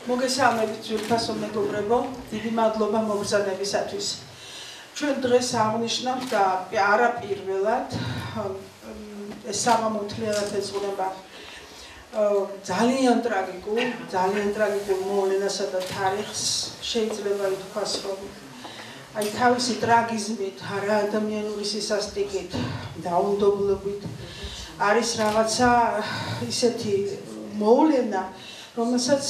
მოგესალმებით ძვირფასო მეგობრებო, დიდი მადლობა მოგზაურობისათვის. ჩვენ დღეს აღნიშნავთ და არა პირველად ეს საღამო მთლიანად ეძღვნება ძალიან ტრაგიკულ მოვლენასა და თარიღს შეიძლება ითქვას, რომ აი თავისი ტრაგიზმით, არა ადამიანური სისასტიკით, დაუნდობლობით არის რაღაცა ისეთი მოვლენა, რომელსაც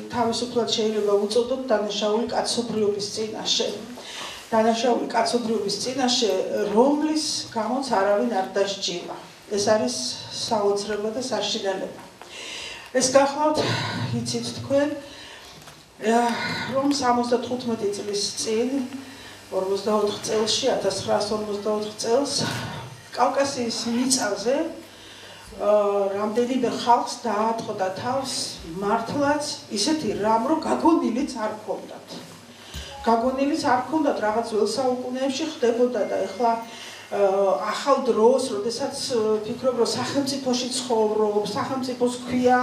თავისუფლად შეიძლება უწოდოთ დანაშაული კაცობრიობის წინაშე. დანაშაული კაცობრიობის წინაშე, რომლის გამოც არავინ არ დასჯილა. ეს არის საოცრება და საშინელება. ეს გახლავთ, იცით თქვენ, რომ 75 წლის წინ, 44 წელში, 1944 წელს, კავკასიის მიწაზე რამდენიმე ხალხს დაატყდა თავს მართლაც ისეთი რამ, რომ გაგონილიც არ ჰქონდათ. რაღაც ძველ საუკუნეებში ხდებოდა და ეხლა ახალ დროს, როდესაც ფიქრობ, რომ სახელმწიფოში ცხოვრობ, სახელმწიფოს ქვია,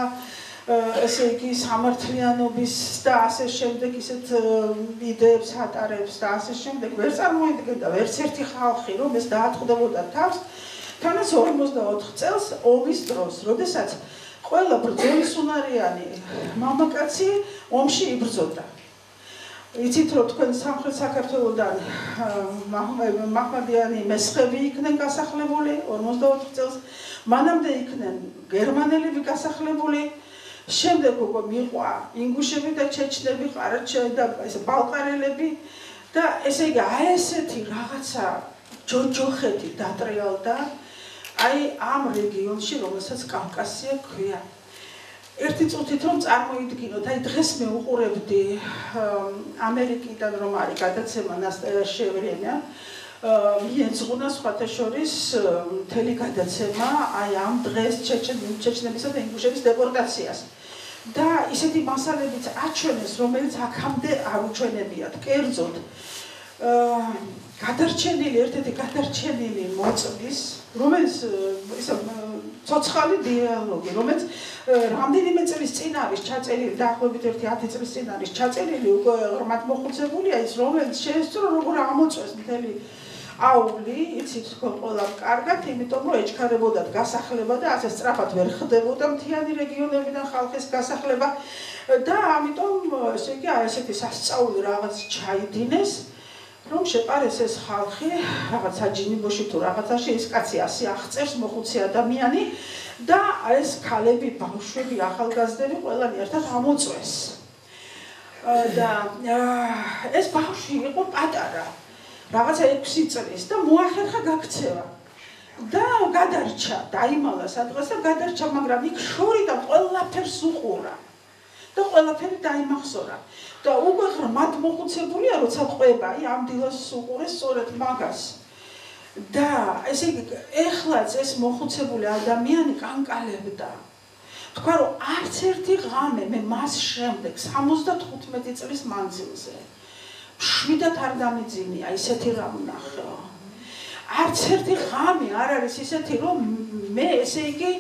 ესე იგი სამართლიანობის და ასე შემდეგ ისეთ იდეებს ატარებს და ასე შემდეგ ვერ წარმოიდგენდა ვერც ერთი ხალხი, რომ ეს დაატყდებოდა თავს. თანაც 44 წელს ომის დროს, როდესაც ყველა ბრძოლისუნარიანი მამაკაცი ომში იბრძოდა. იცით, რომ თქვენ სამხრეთ საქართველოდან მაჰმადიანი მესხები იქნენ გასახლებული 44 წელს, მანამდე იქნენ გერმანელები გასახლებული, შემდეგ უკვე მიყვა ინგუშები და ჩეჩნები, და ბალყარელები და ესე იგი აი ესეთი რაღაცა ჯოჯოხეთი დატრიალდა აი ამ რეგიონში, რომელსაც კავკასია ქვია. ერთი წუთით რომ წარმოიდგინოთ, აი დღეს მე უყურებდი ამერიკიდან რომ არის გადაცემა ნასტაშევრენია, მიეძღვნა სხვათა შორის მთელი გადაცემა აი ამ დღეს ჩეჩნებისა და ინგუშების დეპორტაციას. და ისეთი მასალებიც აჩვენეს, რომელიც აქამდე არ უჩვენებიათ, კერძოდ ერთ-ერთი გადარჩენილი მოწმის, რომელიც ცოცხალი დიალოგი, რომელიც რამდენიმე წლის წინ არის ჩაწერილი, დაახლოებით 10 წლის წინ არის ჩაწერილი, უკვე ღრმად მოხუცებულია ის, რომელიც შეესწრო როგორ ამოწვეს მთელი აუვლი, იცით თქვენ ყველა კარგად, იმიტომ რომ ეჩქარებოდათ გასახლება და ასე სწრაფად ვერ ხდებოდა მთიანი რეგიონებიდან ხალხის გასახლება და ამიტომ ესე იგი ესეთი სასწაული რაღაც ჩაიდინეს, რომ შეყარეს ეს ხალხი რაღაცა ჯინიბოში თუ რაღაცაში, ეს კაცი ასე აღწერს მოხუცი ადამიანი და ეს ქალები, ბავშვები, ახალგაზრდები ყველანი ერთად ამოწვეს. და ეს ბავშვი იყო პატარა, რაღაცა 6 წლის და მოახერხა გაქცევა. და გადარჩა, დაიმალა სადღაც და გადარჩა, მაგრამ იქ შორიდან ყველაფერს უყურა. და ყველაფერი დაიმახსოვრა. და უკვე ღრმად მოხუცებულია, როცა ყვება, აი ამ დილას უყურეს სწორედ მაგას. და ესე იგი, ეხლაც ეს მოხუცებული ადამიანი კანკალებდა. თქვა, რომ არც ერთი ღამე მე მას შემდეგ 75 წლის მანძილზე შვიდად არ დამიძინია, ისეთი რამ ვნახე. არც ერთი ღამე არ არის ისეთი, რომ მე ესე იგი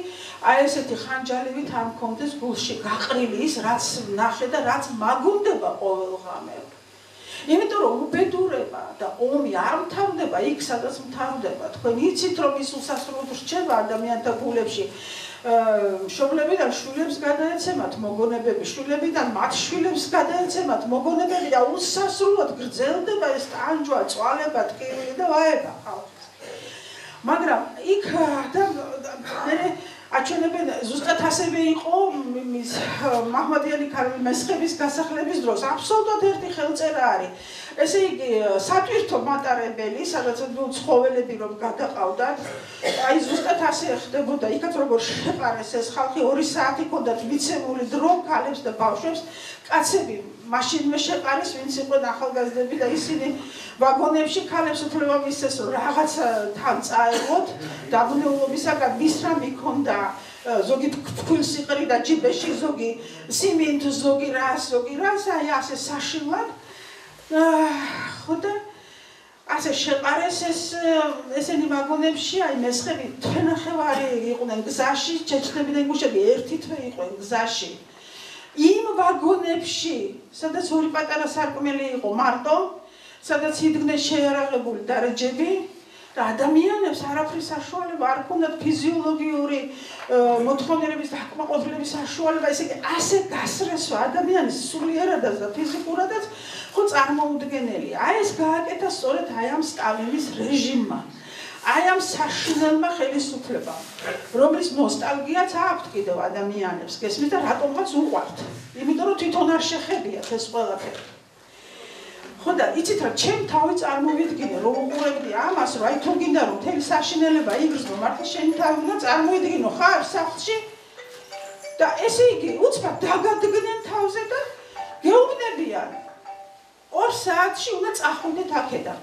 აი ესეთი ხანჯალივით არ მქონდეს გულში გაყრილი ის, რაც ვნახე და რაც მაგუნდება ყოველ ღამე. იმიტომ რომ უბედურება და ომი არ მთავრდება იქ, სადაც მთავრდება. თქვენ იცით, რომ ის უსასრულოდ რჩება ადამიანთა გულებში. მშობლებიდან შვილებს გადაეცემათ მოგონებები, შვილებიდან მათ შვილებს გადაეცემათ მოგონებები და უსასრულოდ გრძელდება ეს ტანჯვა, წვალება, ტკივილი და ვაება ხალხის. მაგრამ იქ და მე აჩვენებენ ზუსტად ასევე იყო მაჰმადიანი მესხების გასახლების დროს აბსოლუტურად ერთი ხელწერა არის. ესე იგი სატვირთო მატარებელი, სადაც ცხოველები რომ გადაყავდათ, აი ზუსტად ასე ხდებოდა. იქაც როგორ შეყარეს ეს ხალხი, 2 საათი ჰქონდათ მიცემული დრო ქალებს და ბავშვებს, კაცები მაშინვე შეყარეს, ვინც იყვნენ ახალგაზრდები და ისინი ვაგონებში ქალებს უფლება მისცეს, რომ რაღაცა თან წაეღოთ, დაბრუნებულობისაგან ვის რა მიქონდა, ზოგი თქვილს იყრიდა ჯიბეში, ზოგი სიმინთ, ზოგი რას, აი ასე საშინლად. ხო და ასე შეყარეს ესენი ვაგონებში, აი მესხები თვენახევარი იყვნენ გზაში, ჩეჩნები და ინგუშები ერთი თვე იყვნენ გზაში. იმ ვაგონებში, სადაც ორი პატარა სარკმელი იყო მარტო, სადაც იდგნენ შეიარაღებული დარაჯები და ადამიანებს არაფრის საშუალება არ ჰქონდათ ფიზიოლოგიური მოთხოვნილების დაკმაყოფილების საშუალება, ესე იგი ასე გასრესვა ადამიანის სულიერადაც და ფიზიკურადაც ხო წარმოუდგენელია. აი ეს გააკეთა სწორედ აი ამ სტალინის რეჟიმმა. აი ამ საშინელმა ხელისუფლებამ, რომლის ნოსტალგიაც აქვთ კიდევ ადამიანებს, გესმით და რატომღაც უყვართ. იმიტომ რომ თვითონ არ შეხებიათ ეს ყველაფერი. ხო და იცით რა, ჩემ თავი წარმოვიდგინე, რომ უყურებდი ამას, რომ აი თუ გინდა რომ მთელი საშინელება იგრძნო, მართლა შენი თავი უნდა წარმოვიდგინო ხარ სახლში და ესე იგი უცბად დაგადგნენ თავზე და გეუბნებიან 2 საათში უნდა წახვიდეთ აქედან.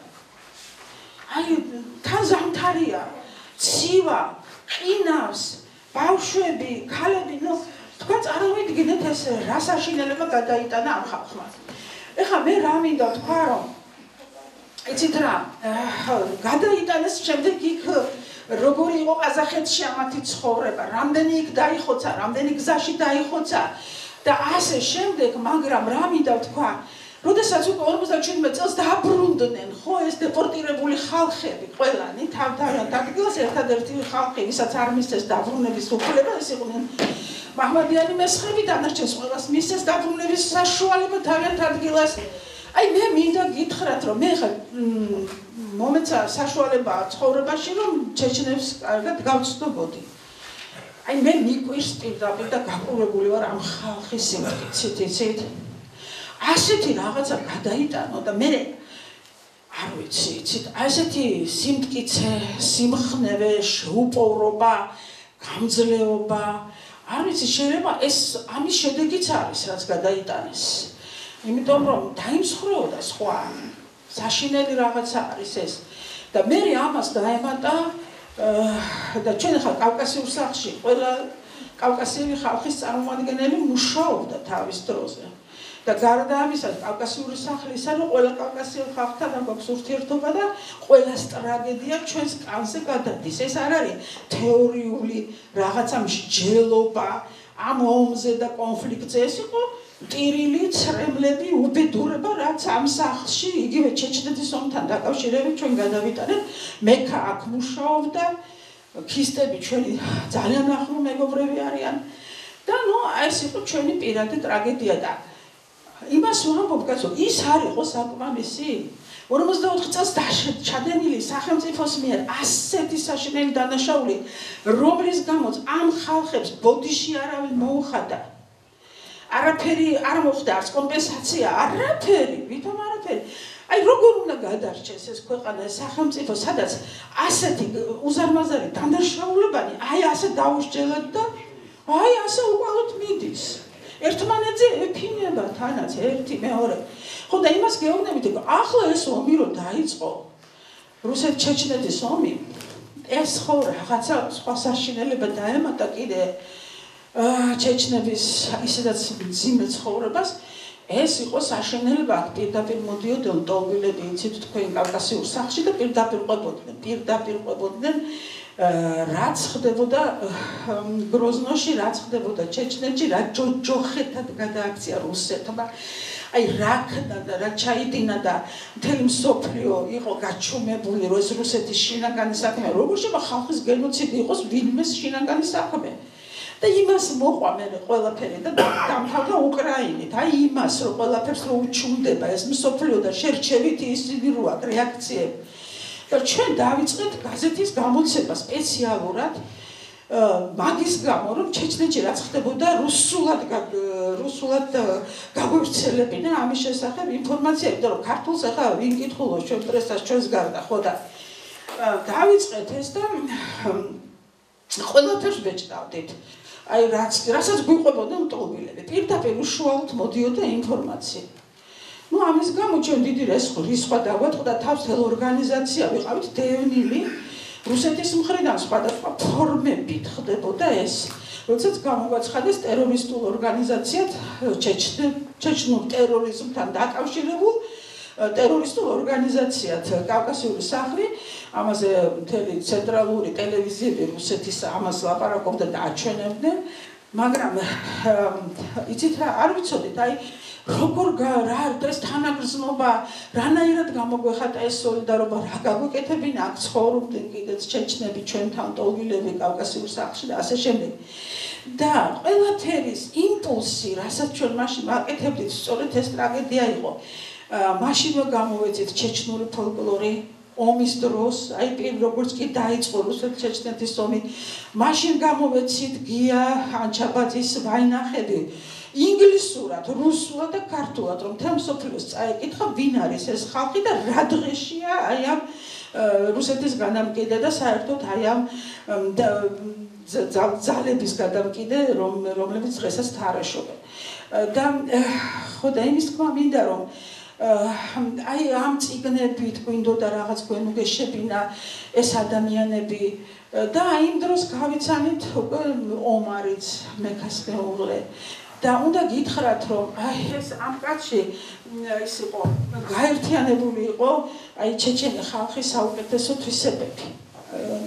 აი თან ზამთარია, ცივა, ყინავს, ბავშვები, ქალები, ნუ თქვენ წარმოვიდგინეთ ეს რა საშინელება გადაიტანა ამ ხალხმა. ეხლა მე რა მინდა თქვა რომ იცით რა, გადაიტანეს შემდეგ იქ როგორი იყო ყაზახეთში ამათი ცხოვრება, რამდენი იქ დაიხოცა, რამდენი გზაში დაიხოცა და ასე შემდეგ, მაგრამ რა მინდა თქვა როდესაც უკვე 57 წელს დაბრუნდნენ ხო ეს დეპორტირებული ხალხები ყველანი თავთავად ადგილას ერთადერთი ხალხი ვისაც არ მისცეს დაბრუნების უფლება ეს იყვნენ მაჰმადიანი მესხები დანარჩენს ყველას მისცეს დაბრუნების საშუალება თავად ადგილას აი მე მინდა გითხრათ რომ მე ხა მომეცა საშუალება ცხოვრებაში რომ ჩეჩნებს კარგად გავცნობოდი აი მე მიყვირს პირდაპირ და გაყურებული ვარ ამ ხალხის სიმტკიცით იცით ასეთი რაღაცა გადაიტანო და მე არ ვიცი, იცით, ასეთი სიმტკიცე, სიმხნევე, შეუპოვრობა, გამძლეობა, არ ვიცი, შეიძლება ეს ამის შედეგიც არის, რაც გადაიტანეს. იმიტომ რომ დაიმსხვრეოდა სხვა, საშინელი რაღაცა არის ეს. და მე ამას დაემატა და ჩვენ ხა კავკასიურ სახლში ყველა კავკასიური ხალხის წარმომადგენელი მუშაობდა თავის დროზე. და გარდა ამისა კავკასიური სახლისა რომ ყველა კავკასიურ ხალხთან აქვს ურთიერთობა და ყველას ტრაგედია ჩვენს კანზე გადადის ეს არ არის თეორიული რაღაცა მსჯელობა ამ ომზე და კონფლიქტზე ეს იყო ტირილი ცრემლები უბედურება რაც ამ სახლში იგივე ჩეჩნეთის ომთან დაკავშირებით ჩვენ გადავიტანეთ მექა აქ მუშაობდა ქისტები ჩვენი ძალიან ახლო მეგობრები არიან და ნუ ეს იყო ჩვენი პირადი ტრაგედია და იმას ვამბობ კაცო ის არ იყო საკმამისი 54 წელს ჩადენილი სახელმწიფოს მიერ ასეთი საშინელი დანაშაული რომლის გამოც ამ ხალხებს ბოდიში არავინ მოუხადა არაფერი არ მოხდა არც კომპენსაცია არაფერი ვითომ არაფერი აი როგორ უნდა გადარჩეს ეს ქვეყანა ეს სახელმწიფო სადაც ასეთი უზარმაზარი დანაშაულებანი აი ასე დაუსჯელად და აი ასე უყალოდ მიდის ერთმანეთზე ეფინება თანაც ერთი მეორე ხო და იმას გეუბნებით ახლა ეს ომი რო დაიწყო რუსეთ-ჩეჩნეთის ომი ეს ხო რაღაცა სხვა საშინელება დაემატა კიდე ჩეჩნების ისედაც მძიმე ცხოვრებას ეს იყო საშინელება პირდაპირ მოდიოდნენ ტოლბილები იცით თქვენ კავკასიურ სახლში და პირდაპირ ყვებოდნენ რაც ხდებოდა გროზნოში, რაც ხდებოდა ჩეჩნეთში, რა ჯოჯოხეთად გადააქცია რუსეთმა. აი რა ხდა და რა ჩაიდინა და მთელი მსოფლიო იყო გაჩუმებული, რომ ეს რუსეთის შინაგანი საქმე, როგორ შეიძლება ხალხის გენოციდი იყოს ვინმეს შინაგანი საქმე. და იმას მოყვა მე ყველაფერი და დამთავრდა უკრაინით. აი იმას რომ ყველაფერს რო უჩუნდება ეს მსოფლიო და შერჩევითი ისინი რო აქ რეაქციები. და ჩვენ დავიწყეთ გაზეთის გამოცემა სპეციალურად მაგის გამო რომ ჩეჩნეთში რაც ხდებოდა რუსულად გაგვევრცელებინა ამის შესახებ ინფორმაცია იმიტომ რომ ქართულს ახლა ვინ კითხულობს ჩვენ პრესას ჩვენს გარდა ხო და დავიწყეთ ეს და ყველაფერს ბეჭდავდით აი რასაც გვიყვებოდნენ ტოლბილები პირდაპირ უშუალოდ მოდიოდა ინფორმაცია ну ამის გამო ჩვენ დიდი რისხვა დავატყდა თავს თელ ორგანიზაცია ვიყავით დევნილი რუსეთის მხრიდან სხვადასხვა ფორმებით ხდებოდა ეს როდესაც გამოგვაცხადეს ტერორისტულ ორგანიზაციად ჩეჩნურ ტერორიზმთან დაკავშირებულ ტერორისტულ ორგანიზაციად კავკასიური სახლი ამაზე მთელი ცენტრალური ტელევიზიები რუსეთის ამას ლაპარაკობდა და აჩვენებდნენ მაგრამ იცით რა არ ვიცოდით აი როგორ რა ეს თანაგრძნობა რანაირად გამოგვეხატა ეს სოლიდარობა რა გაგვეკეთებინა აქ ცხოვრობდნენ კიდეც ჩეჩნები ჩვენთან ტოლგილები კავკასიურ სახლში და ასე შემდეგ და ყველაფერის იმპულსი რასაც ჩვენ მაშინ ვაკეთებდით სწორედ ეს ტრაგედია იყო მაშინვე გამოვეცით ჩეჩნური ფოლკლორი ომის დროს აი როგორც კი დაიწყო რუსეთ-ჩეჩნეთის ომი მაშინ გამოვეცით გია ანჩაბაძის ვაინახები ინგლისურად, რუსულად და ქართულად რომ თემ სოფლიოს წაეკითხა ვინ არის ეს ხალხი და რა დღეშია აი ამ რუსეთის განამკიდე და საერთოდ აი ამ ძალების გადამკიდე რომლებიც დღესაც თარაშობენ და ხო და იმის თქმა მინდა რომ აი ამ წიგნებით გვინდოდა რაღაც გვენუგეშებინა ეს ადამიანები და იმ დროს გავიცანით უკვე ომარიც მექას მეუღლე და უნდა გითხრათ რომ აი ეს ამ კაცში ის იყო გაერთიანებული იყო აი ჩეჩენი ხალხის საუკეთესო თვისებები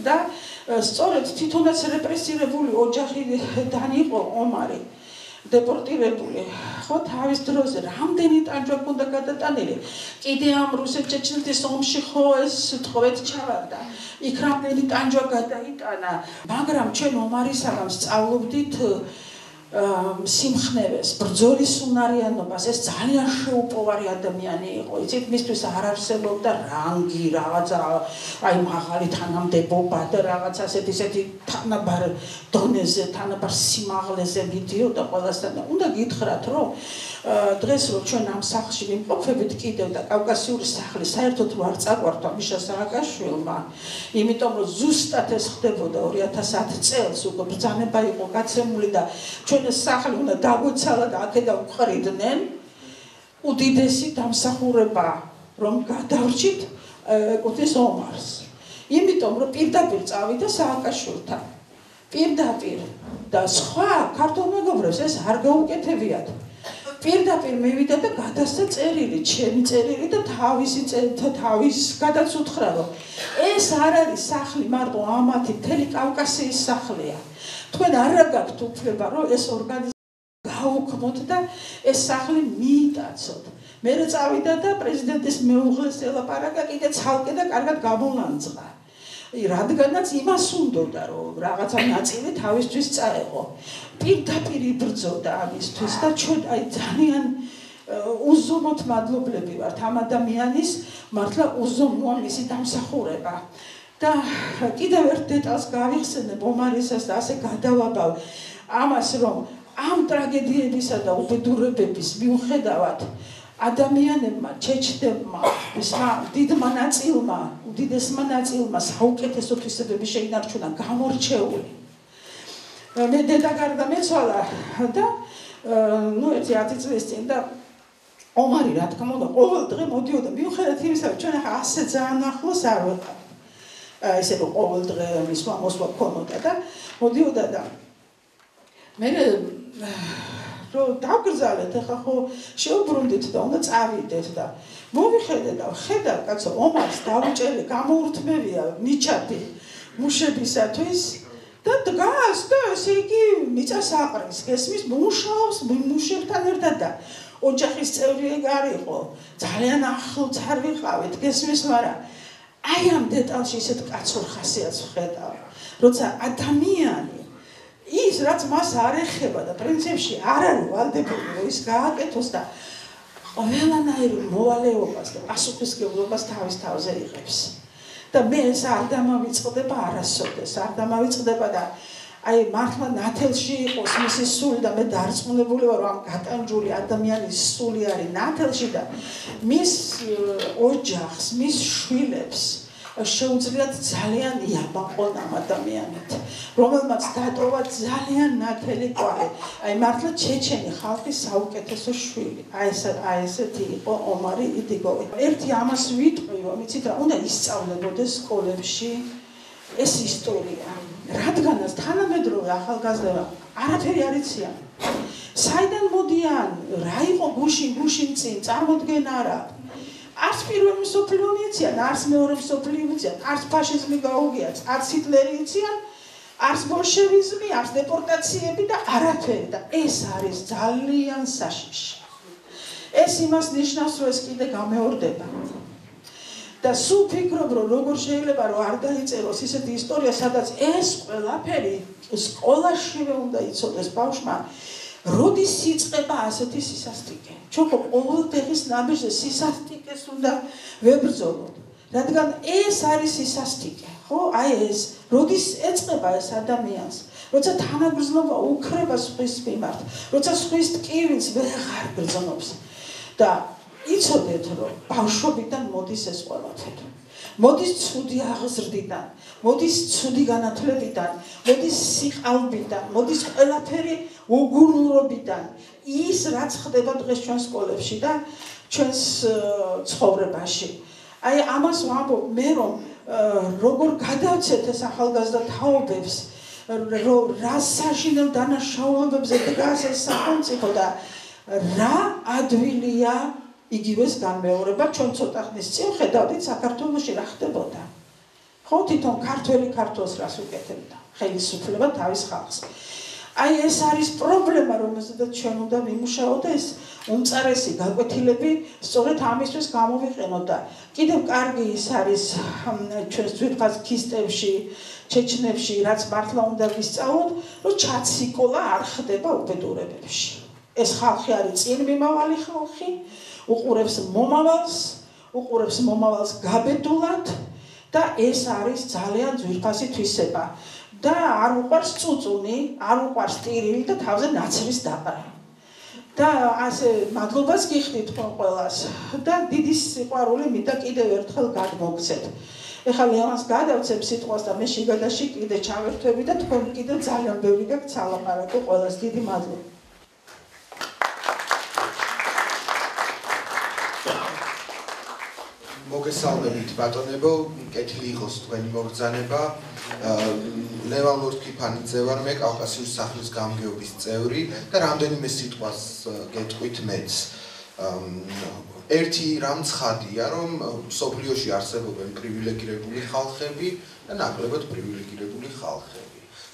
და სწორედ თვითონაც რეპრესირებული ოჯახიდან იყო ომარი დეპორტირებული ხო თავის დროზე რამდენი ტანჯვა ჰქონდა გადატანილი კიდე ამ რუსეთ-ჩეჩნეთის ომში ხო ეს თხოვეთ ჩავარდა იქ რამდენი ტანჯვა გადაიტანა მაგრამ ჩვენ ომარისაგან სწავლობდით სიმხნევეს, ბრძოლის უნარიანობას, ეს ძალიან შეუპოვარი ადამიანი იყო. იცით, მისთვის არ არსებობდა რანგი, რაღაცა, აი მაღალი თანამდებობა და რაღაც ასეთი თანაბარ დონეზე, თანაბარ სიმაღლეზე მიდიოდა ყველასთან. უნდა გითხრათ, რომ დღეს რომ ჩვენ ამ სახლში ვიმყოფებით კიდევ და კავკასიური სახლი საერთოდ არ წაგვართ მიშა სააკაშვილმა, იმიტომ რომ ზუსტად ეს ხდებოდა 2010 წელს, უკვე ბრძანება იყო გაცემული და ჩვენ ეს სახლი უნდა დაგვეცალა და აქედან ვყრიდნენ უდიდესი დამსახურება რომ გადავრჩით ეკუთვნის ომარს. იმიტომ რომ პირდაპირ წავიდა სააკაშვილთან. პირდაპირ და სხვა ქართულ მეგობრებს ეს არ გაუკეთებიათ. პირდაპირ მივიდა და გადასცა წერილი, ჩემი წერილი და თავის გადაც უთხრა რომ ეს არ არის სახლი მარტო ამათი მთელი კავკასიის სახლია. თქვენ არ გაქვთ უფლება რომ ეს ორგანიზაცია გაუქმოთ და ეს სახლი მიიტაცოთ. მე წავიდა და პრეზიდენტის მეუღლეს ელაპარაკა კიდე ცალკე და კარგად გამოლანძღა. რადგანაც იმას უნდოდა რომ რაღაცა ნაწილი თავისთვის წაეღო. პირდაპირ იბრძოდა ამისთვის და ჩვენ აი ძალიან უზომოდ მადლობლები ვართ ამ ადამიანის მართლა უზომოა მისი დამსახურება. და კიდევ ერთ დეტალს გავიხსენებ ომარისას და ასე გადავაბავ ამას რომ ამ ტრაგედიებისა და უბედურებების მიუხედავად ადამიანებმა ჩეჩნებმა დიდმა ნაწილმა უდიდესმა ნაწილმა საუკეთესო თვისებები შეინარჩუნა გამორჩეული მე დედა გარდა მეცვალა და ნუ ერთი 10 წლის წინ და ომარი რა თქმა უნდა ყოველ დღე მოდიოდა მიუხედავად იმისა რომ ჩვენ ახლა ასე ძალიან ახლოს არ ვიყავ ესე რომ ყოველ დღე მისვლა მოსვლა ქონოდა და მოდიოდა და მე რომ დავგრძალეთ ახლა ხო შევბრუნდით და უნდა წავიდეთ და მოვიხედე და ხედავ კაცო ომარს დავუჭერე გამოურთმევია ნიჩათი მუშებისათვის და დგას და ესე იგი მიწას აყრის გესმის მუშაობს მუშებთან ერთად და ოჯახის წევრი არ იყო ძალიან ახლოც არ ვიყავით გესმის მაგრამ აი ამ დეტალში ისეთ კაცურ ხასიათს ვხედავ როცა ადამიანი ის რაც მას არ ეხება და პრინციპში არ არის ვალდებული რომ ის გააკეთოს და ყველანაირ მოვალეობას და პასუხისმგებლობას თავის თავზე იღებს და მე ეს არ დამავიწყდება არასოდეს არ დამავიწყდება და აი მართლა ნათელში იყოს მისი სული და მე დარწმუნებული ვარ რომ ამ გატანჯული ადამიანის სული არის ნათელში და მის ოჯახს მის შვილებს შეუძლიათ ძალიან იაბაყონ ამ ადამიანით რომელმაც დატოვა ძალიან ნათელი კვალი აი მართლა ჩეჩენი ხალხის საუკეთესო შვილი აი ესეთი იყო ომარი იდიგოვი ერთი ამას ვიტყვი რომ იცით რა უნდა ისწავლებოდეს სკოლებში ეს ისტორია რადგანაც თანამედროვე ახალგაზრდა არაფერი არ იციან საიდან მოდიან რა იყო გუშინ წინ წარმოდგენა არა არც პირველი მსოფლიო იციან არც მეორე მსოფლიო იციან არც ფაშიზმი გაუგიათ არც ჰიტლერი იციან არც ბოლშევიზმი, არც დეპორტაციები და არაფერი და ეს არის ძალიან საშიში. ეს იმას ნიშნავს, რომ ეს კიდე გამეორდება. და სულ ფიქრობ, რომ როგორ შეიძლება რომ არ დაიწეროს ისეთი ისტორია, სადაც ეს ყველაფერი სკოლაშივე უნდა იცოდეს ბავშვმა, როდის იწყება ასეთი სისასტიკე. ჩვენ ხო ყოველდღის ნაბიჯზე სისასტიკეს უნდა ვებრძოლოთ. რადგან ეს არის სისასტიკე, ხო? აი ეს, როდის ეწყება ეს ადამიანს, როცა თანაგრძნობა უქრება სხვის მიმართ, როცა სხვის ტკივილს ვეღარ გრძნობს და იცოდეთ, რომ ბავშვობიდან მოდის ეს ყველაფერი. მოდის ცუდი აღზრდიდან, მოდის ცუდი განათლებიდან, მოდის სიყალბიდან, მოდის ყველაფერი უგუნურობიდან. ის რაც ხდება დღეს ჩვენ სკოლებში და ჩვენს ცხოვრებაში. აი ამას ვამბობ მე, რომ როგორ გადავცეთ ეს ახალგაზრდა თაობებს, რა საშინელ დანაშაულებებზე დგას ეს სახელმწიფო და რა ადვილია იგივეს განმეორება. ჩვენ ცოტა ხნის წინ ხედავდით საქართველოში რა ხდებოდა. ხო, თვითონ ქართველი ქართველს რას უკეთებდა ხელისუფლება თავის ხალხს. აი ეს არის პრობლემა, რომელზედაც ჩვენ უნდა ვიმუშაოთ და ეს უმწარესი გაკვეთილები სწორედ ამისთვის გამოვიყენოთ და კიდევ კარგი ის არის ჩვენს ძვირფას ქისტებში, ჩეჩნებში, რაც მართლა უნდა ვისწავლოთ, რომ ჩაციკოლა არ ხდება უბედურებებში. ეს ხალხი არის წინმიმავალი ხალხი, უყურებს მომავალს გაბედულად და ეს არის ძალიან ძვირფასი თვისება. და არ უყვარს წუწუნი, არ უყვარს ტირილი და თავზე ნაცრის დაყრა. და ასე მადლობას გიხდით ყველას და დიდი სიყვარული მინდა კიდევ ერთხელ გადმოგცეთ. ეხლა ლეონს გადავცემ სიტყვას და მე შიგადაში კიდე ჩავერთვები და თქვენ კიდევ ძალიან ბევრი გაქვთ სალაპარაკო. ყველას დიდი მადლობა. მოგესალმებით ბატონებო, კეთილი იყოს თქვენი მობრძანება. ლევან ლორთქიფანიძე ვარ, მე კავკასიის სახლის გამგეობის წევრი და რამდენიმე სიტყვას გეტყვით მეც. ერთი რამ ცხადია, რომ მსოფლიოში არსებობენ პრივილეგირებული ხალხები და ნაკლებად პრივილეგირებული ხალხები.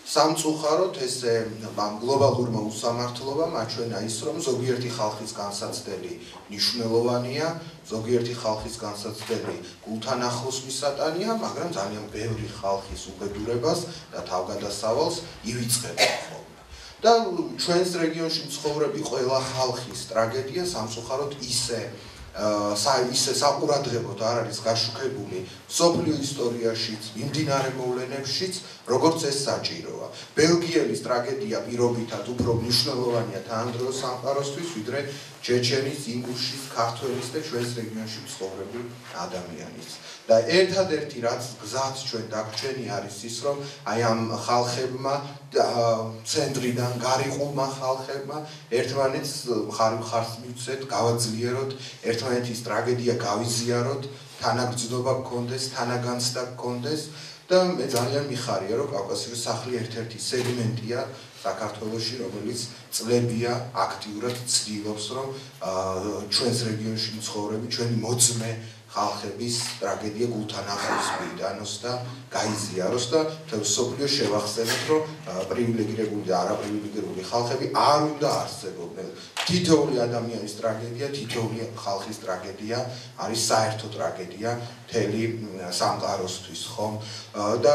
სამწუხაროდ ესე გლობალურმა უსამართლობამ აჩვენა ის, რომ ზოგიერთი ხალხის განსაცდელი მნიშვნელოვანია, ზოგიერთი ხალხის განსაცდელი გულთან ახლოს მისატანია, მაგრამ ძალიან ბევრი ხალხის უბედურებას და თავგადასავალს ივიწყება ხოლმე. და ჩვენს რეგიონში მცხოვრები ყველა ხალხის ტრაგედია სამწუხაროდ ისე საყურადღებოდ არ არის გაშუქებული მსოფლიო ისტორიაშიც, მიმდინარე მოვლენებშიც, როგორც ეს საჭიროა. ბელგიელის ტრაგედია პირობითად უფრო მნიშვნელოვანია თანადროულ სამყაროსთვის, ვიდრე ჩეჩენის, ინგუშის, ქართველის და ჩვენს რეგიონში მცხოვრები ადამიანის. და ერთადერთი რაც გზაც ჩვენ დაგვრჩენი არის ის, რომ აი ამ ხალხებმა ცენტრიდან გარიყულმა ხალხებმა ერთმანეთს მხარს მივცეთ, გავაძლიეროთ, ერთმანეთის ტრაგედია გავიზიაროთ, თანაგრძნობა გქონდეს, თანაგანცდა გქონდეს და მე ძალიან მიხარია, რომ კავკასიის სახლი ერთ-ერთი სეგმენტია საქართველოში, რომელიც წლებია აქტიურად ცდილობს, რომ ჩვენს რეგიონში მცხოვრები, ჩვენი მოწმე ხალხების ტრაგედია გულთან ახლოს მიიტანოს და გაიზიაროს და მთელ მსოფლიოს შევახსენოთ, რომ პრივილეგირებული და არაპრივილეგირებული ხალხები არ უნდა არსებობდნენ. თითოეული ადამიანის ტრაგედია, თითოეული ხალხის ტრაგედია არის საერთო ტრაგედია მთელი სამყაროსთვის, ხომ? და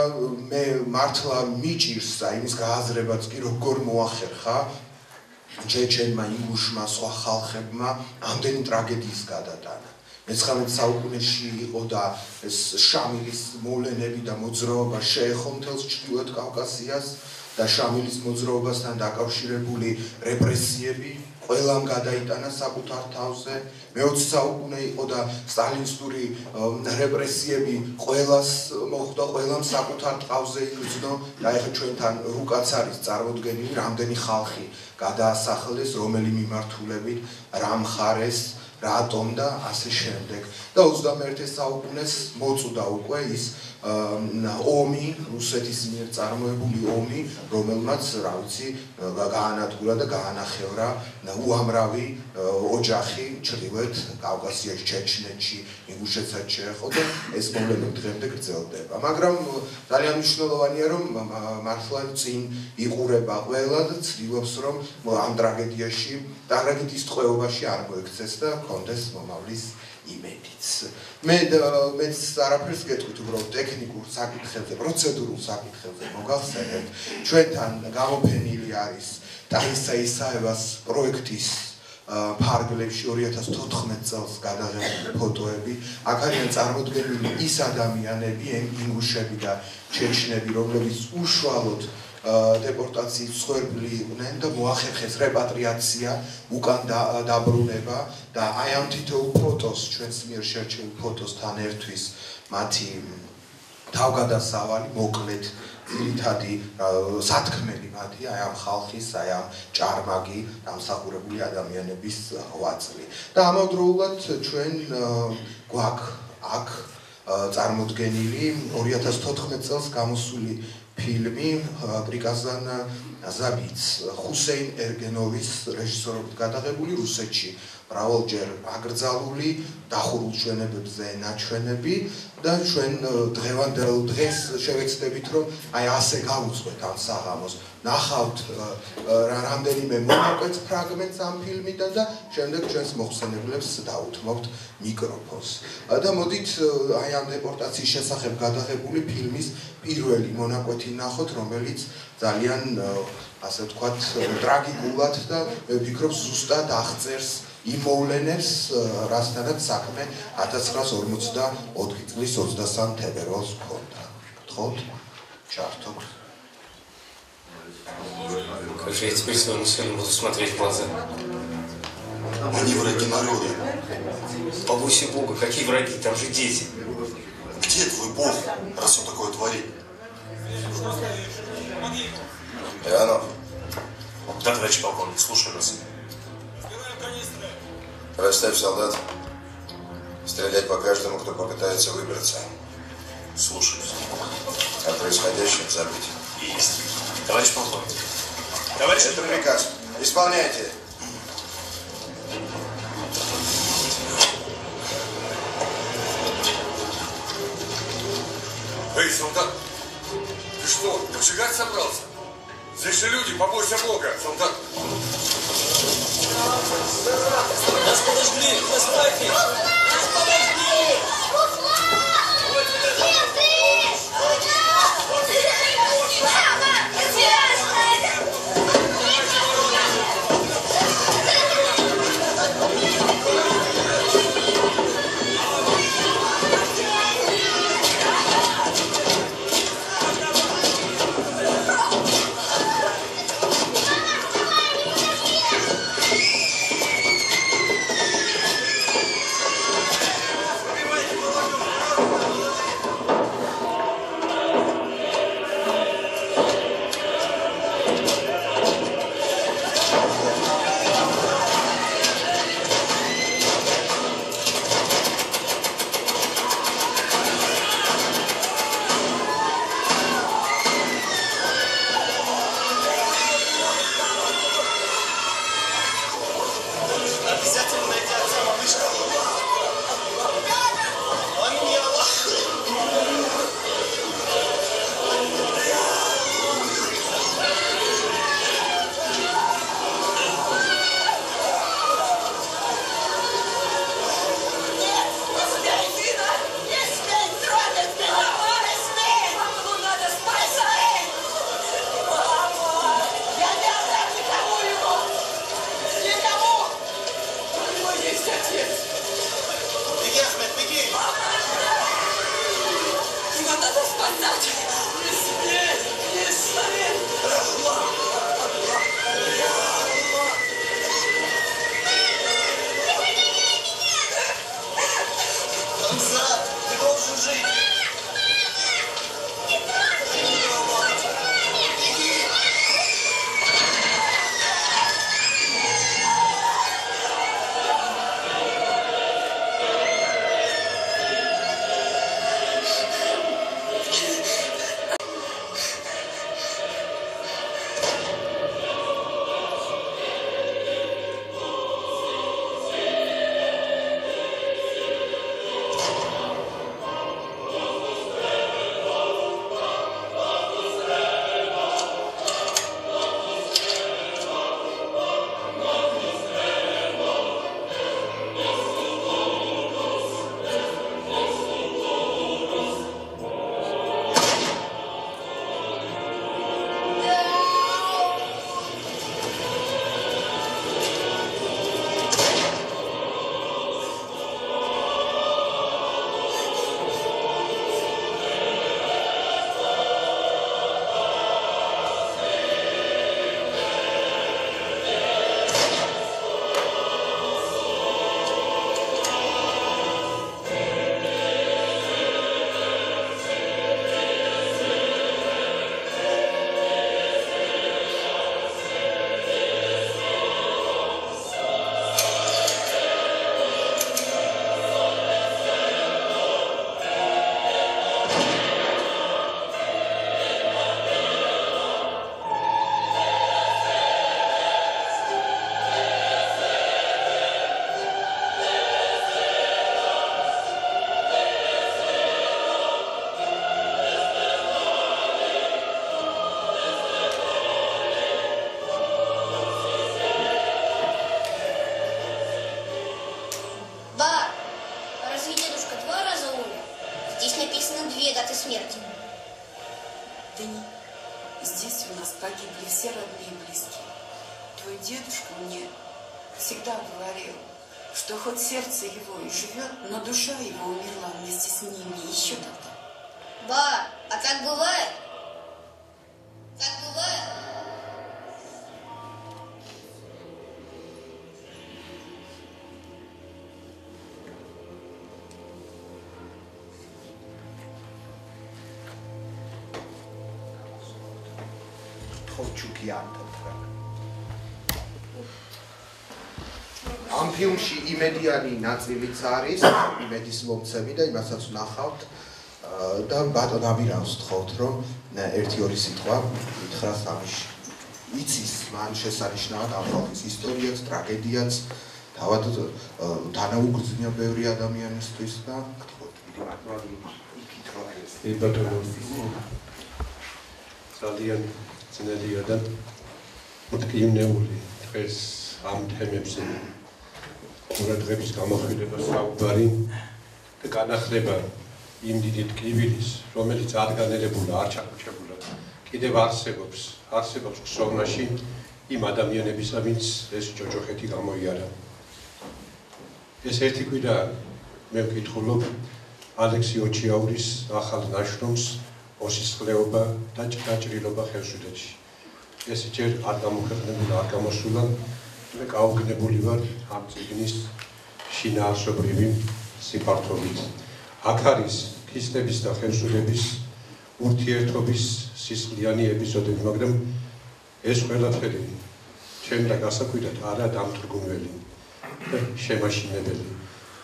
მე მართლა მიჭირს იმის გააზრებაც კი როგორ მოახერხა ჩეჩენმა, ინგუშმა, სხვა ხალხებმა ამდენი ტრაგედიის გადატანა. მე-19 საუკუნეში იყო და ეს შამილის მოვლენები და მოძრაობა შეეხო მთელს ჩრდილოეთ კავკასიას და შამილის მოძრაობასთან დაკავშირებული რეპრესიები ყველამ გადაიტანა საკუთარ თავზე. მე-20 საუკუნე იყო და სტალინისტური რეპრესიები ყველას მოხვდა, ყველამ საკუთარ თავზე იგრძნო და ეხლა ჩვენთან რუკაც არის წარმოდგენილი, რამდენი ხალხი გადაასახლეს, რომელი მიმართულებით, რა მხარეს, რატომ და ასე შემდეგ. და 21 საუკუნეს მოწუდა უკვე ის ომი, რუსეთის მიერ წარმოებული ომი, რომელმაც, რა ვიცი, გაანადგურა და გაანახევრა უამრავი ოჯახი ჩრდილოეთ კავკასიაში, ჩეჩნეთში, ინგუშეთსაც შეეხო და ეს მოვლენები დღემდე გრძელდება. მაგრამ ძალიან მნიშვნელოვანია, რომ მართლა წინ იყურება ყველა და ცდილობს, რომ ამ ტრაგედიის ტყვეობაში არ მოექცეს და კონდეს მომავლის იმედიც. მეც არაფერს გეტყვით, უბრალოდ ტექნიკურ საკითხებზე, პროცედურულ საკითხებზე მოგახსენებთ. ჩვენთან გამოფენილი არის დაიწყო ისაევას პროექტის ფარგლებში 2014 წელს გადაღებული ფოტოები. აქ არიან წარმოდგენილი ის ადამიანები, ინგუშები და ჩეჩნები, რომლებიც უშუალოდ დეპორტაციის მსხვერპლი იყვნენ და მოახერხეს რეპატრიაცია, უკან დაბრუნება და აი ამ თითოეულ ფოტოს, ჩვენს მიერ შერჩეულ ფოტოსთან ერთვის მათი თავგადასავალი, მოკლედ ძირითადი სათქმელი მათი, აი ამ ხალხის, აი ამ ჭარმაგი დამსახურებული ადამიანების ღვაწლი. და ამავდროულად ჩვენ გვაქვს აქ წარმოდგენილი 2014 წელს გამოსული ფილმი პრიკაზანა ზაბიც ხუსეინ ერგენოვის რეჟისორობით გადაღებული რუსეთში მრავალჯერ აკრძალული დახურულ ჩვენებებზე ნაჩვენები და ჩვენ დღევანდელ დღეს შევეცდებით რომ აი ასე გავუძღვეთ ამ საღამოს ნახავთ რამდენიმე მონაკვეთ ფრაგმენტს ამ ფილმიდან და შემდეგ ჩვენს მოხსენებლებს დაუთმობთ მიკროფონს და მოდით აი ამ დეპორტაციის შესახებ გადაღებული ფილმის პირველი მონაკვეთი ნახოთ რომელიც ძალიან ასე ვთქვათ ტრაგიკულად და მე ვფიქრობ ზუსტად აღწერს იმ მოვლენებს რასთანაც საქმე 1944 წლის 23 თებერვალს ჰქონდა. გთხოვთ, ჩართოთ. Как же я теперь своему сыну буду смотреть в глаза? Они враги народа. Побойся Бога, какие враги, там же дети. Где твой Бог, раз он такое творит? Иванов. Да, товарищ полковник, слушаю вас. Расставь солдат. Стрелять по каждому, кто попытается выбраться. Слушаюсь. О происходящем забыть. Есть. Товарищ полковник. Товарищ... Это приказ. Исполняйте. Эй, солдат, ты что, обжигать собрался? Здесь же люди, побойся Бога, солдат. Нас подожгли! Нас подожгли! Нас подожгли! погибли все родные и близкие. Твой дедушка мне всегда говорил, что хоть сердце его и живет, но душа его умерла вместе с ними еще тогда. Ба, а так бывает? Так бывает? ამ ფილმში იმედიანი ნაწილიც არის, იმედის მომცემი და იმასაც ვნახავთ და ბატონ აბირანს ვთხოვთ, რომ ერთი-ორი სიტყვა ითხრა სამში. იცის მან შესანიშნავად ამ ხალხის ისტორიაც, ტრაგედიაც, თავად თანაუგრძნია ბევრი ადამიანისთვის და გთხოვთ, დიდი მადლობა იქით რომ ეს. ბატონო ძალიან ძნელია და მტკივნეული დღეს ამ თემებზე ყურადღების გამოხილება საუბარი და განახლება იმ დიდი ტკივილის, რომელიც ადგანელებულა, არ ჩაკუჩებულა, კიდევ არსებობს ქსოვნაში იმ ადამიანებისა, ვინც ეს ჯოჯოხეთი გამოიარა. ეს ერთი კვირა მე ვკითხულობ ალექსი ოჩიაურის ახალ ნაშრომს ოსისხლეობა და ჭრილობა ხელშუდეთში. ეს ჯერ არ გამოქვეყნებულა, არ გამოსულა, მე გაუგნებული ვარ ამ წიგნის შინაარსობრივი სიფართობით. აქ არის ქისტების და ხელშუდების ურთიერთობის სისხლიანი ეპიზოდები, მაგრამ ეს ყველაფერი ჩემდა გასაკვირად არა დამთრგუნველი და შემაშინებელი.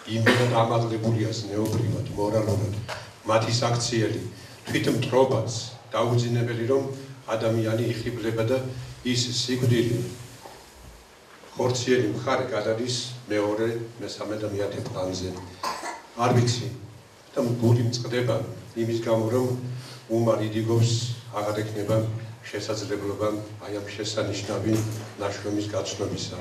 იმდენად ამაღლებულია ზნეობრივად, მორალურად, მათი საქციელი თვითმტრობაც დაუძინებელი, რომ ადამიანი იხიბლება და ის სიკვდილი ხორციელი მხარე გადადის მეორე, მესამე და მეათე პლანზე. არ ვიცი და გული მწყდება იმის გამო, რომ უმარ იდიგობს აღარ ექნება შესაძლებლობა აი ამ შესანიშნავი ნაშრომის გაცნობისა.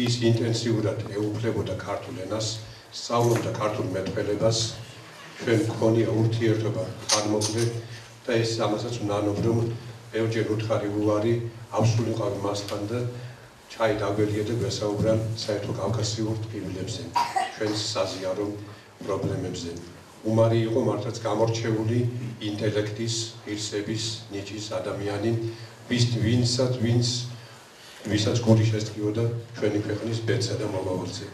ის ინტენსიურად ეუფლებოდა ქართულ ენას, სწავლობდა ქართულ მეტყველებას, ჩვენ მქონია ურთიერთობა ხანმოკლე და ეს ამასაც ვნანობ, რომ ბევრჯერ უთხარი უარი ავსულიყავი მასთან და ჩაი დაგველია და გვესაუბრა საერთო კავკასიურ ტკივილებზე, ჩვენს საზიარო პრობლემებზე. უმარი იყო მართლაც გამორჩეული ინტელექტის, ღირსების, ნიჭის ადამიანი, ვისაც გული შესტკიოდა ჩვენი ქვეყნის ბედსა და მომავალზე.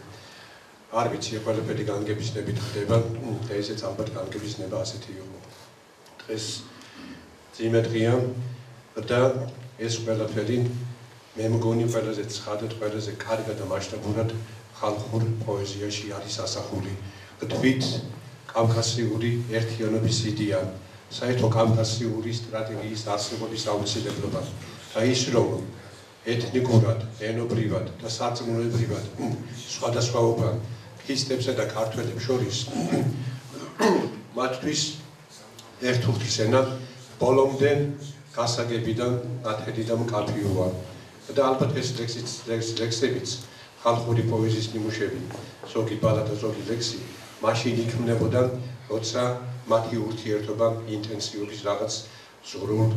არ ვიცი, ყველაფერი განგებისნებით ხდება და ესეც ალბათ განგებისნება ასეთი იყო. დღეს ძიმე დღეა და ეს ყველაფერი მე მგონი ყველაზე ცხადად, ყველაზე კარგად და მასშტაბურად ხალხურ პოეზიაში არის ასახული. თვით კავკასიური ერთიანობის იდეა, საერთო კავკასიური სტრატეგიის არსებობის აუცილებლობა და ის რომ ეთნიკურად, ენობრივად და სარწმუნოებრივად სხვადასხვაობა ქისტებსა და ქართველებს შორის მათთვის ერთუხტის ენა ბოლომდე გასაგებიდან, ნათელი და მკაფიოა. და ალბათ ეს ლექსებიც ხალხური პოეზიის ნიმუშები, ზოგი ბალა და ზოგი ლექსი მაშინ იქმნებოდა, როცა მათი ურთიერთობა ინტენსიობის რაღაც ზღვრულ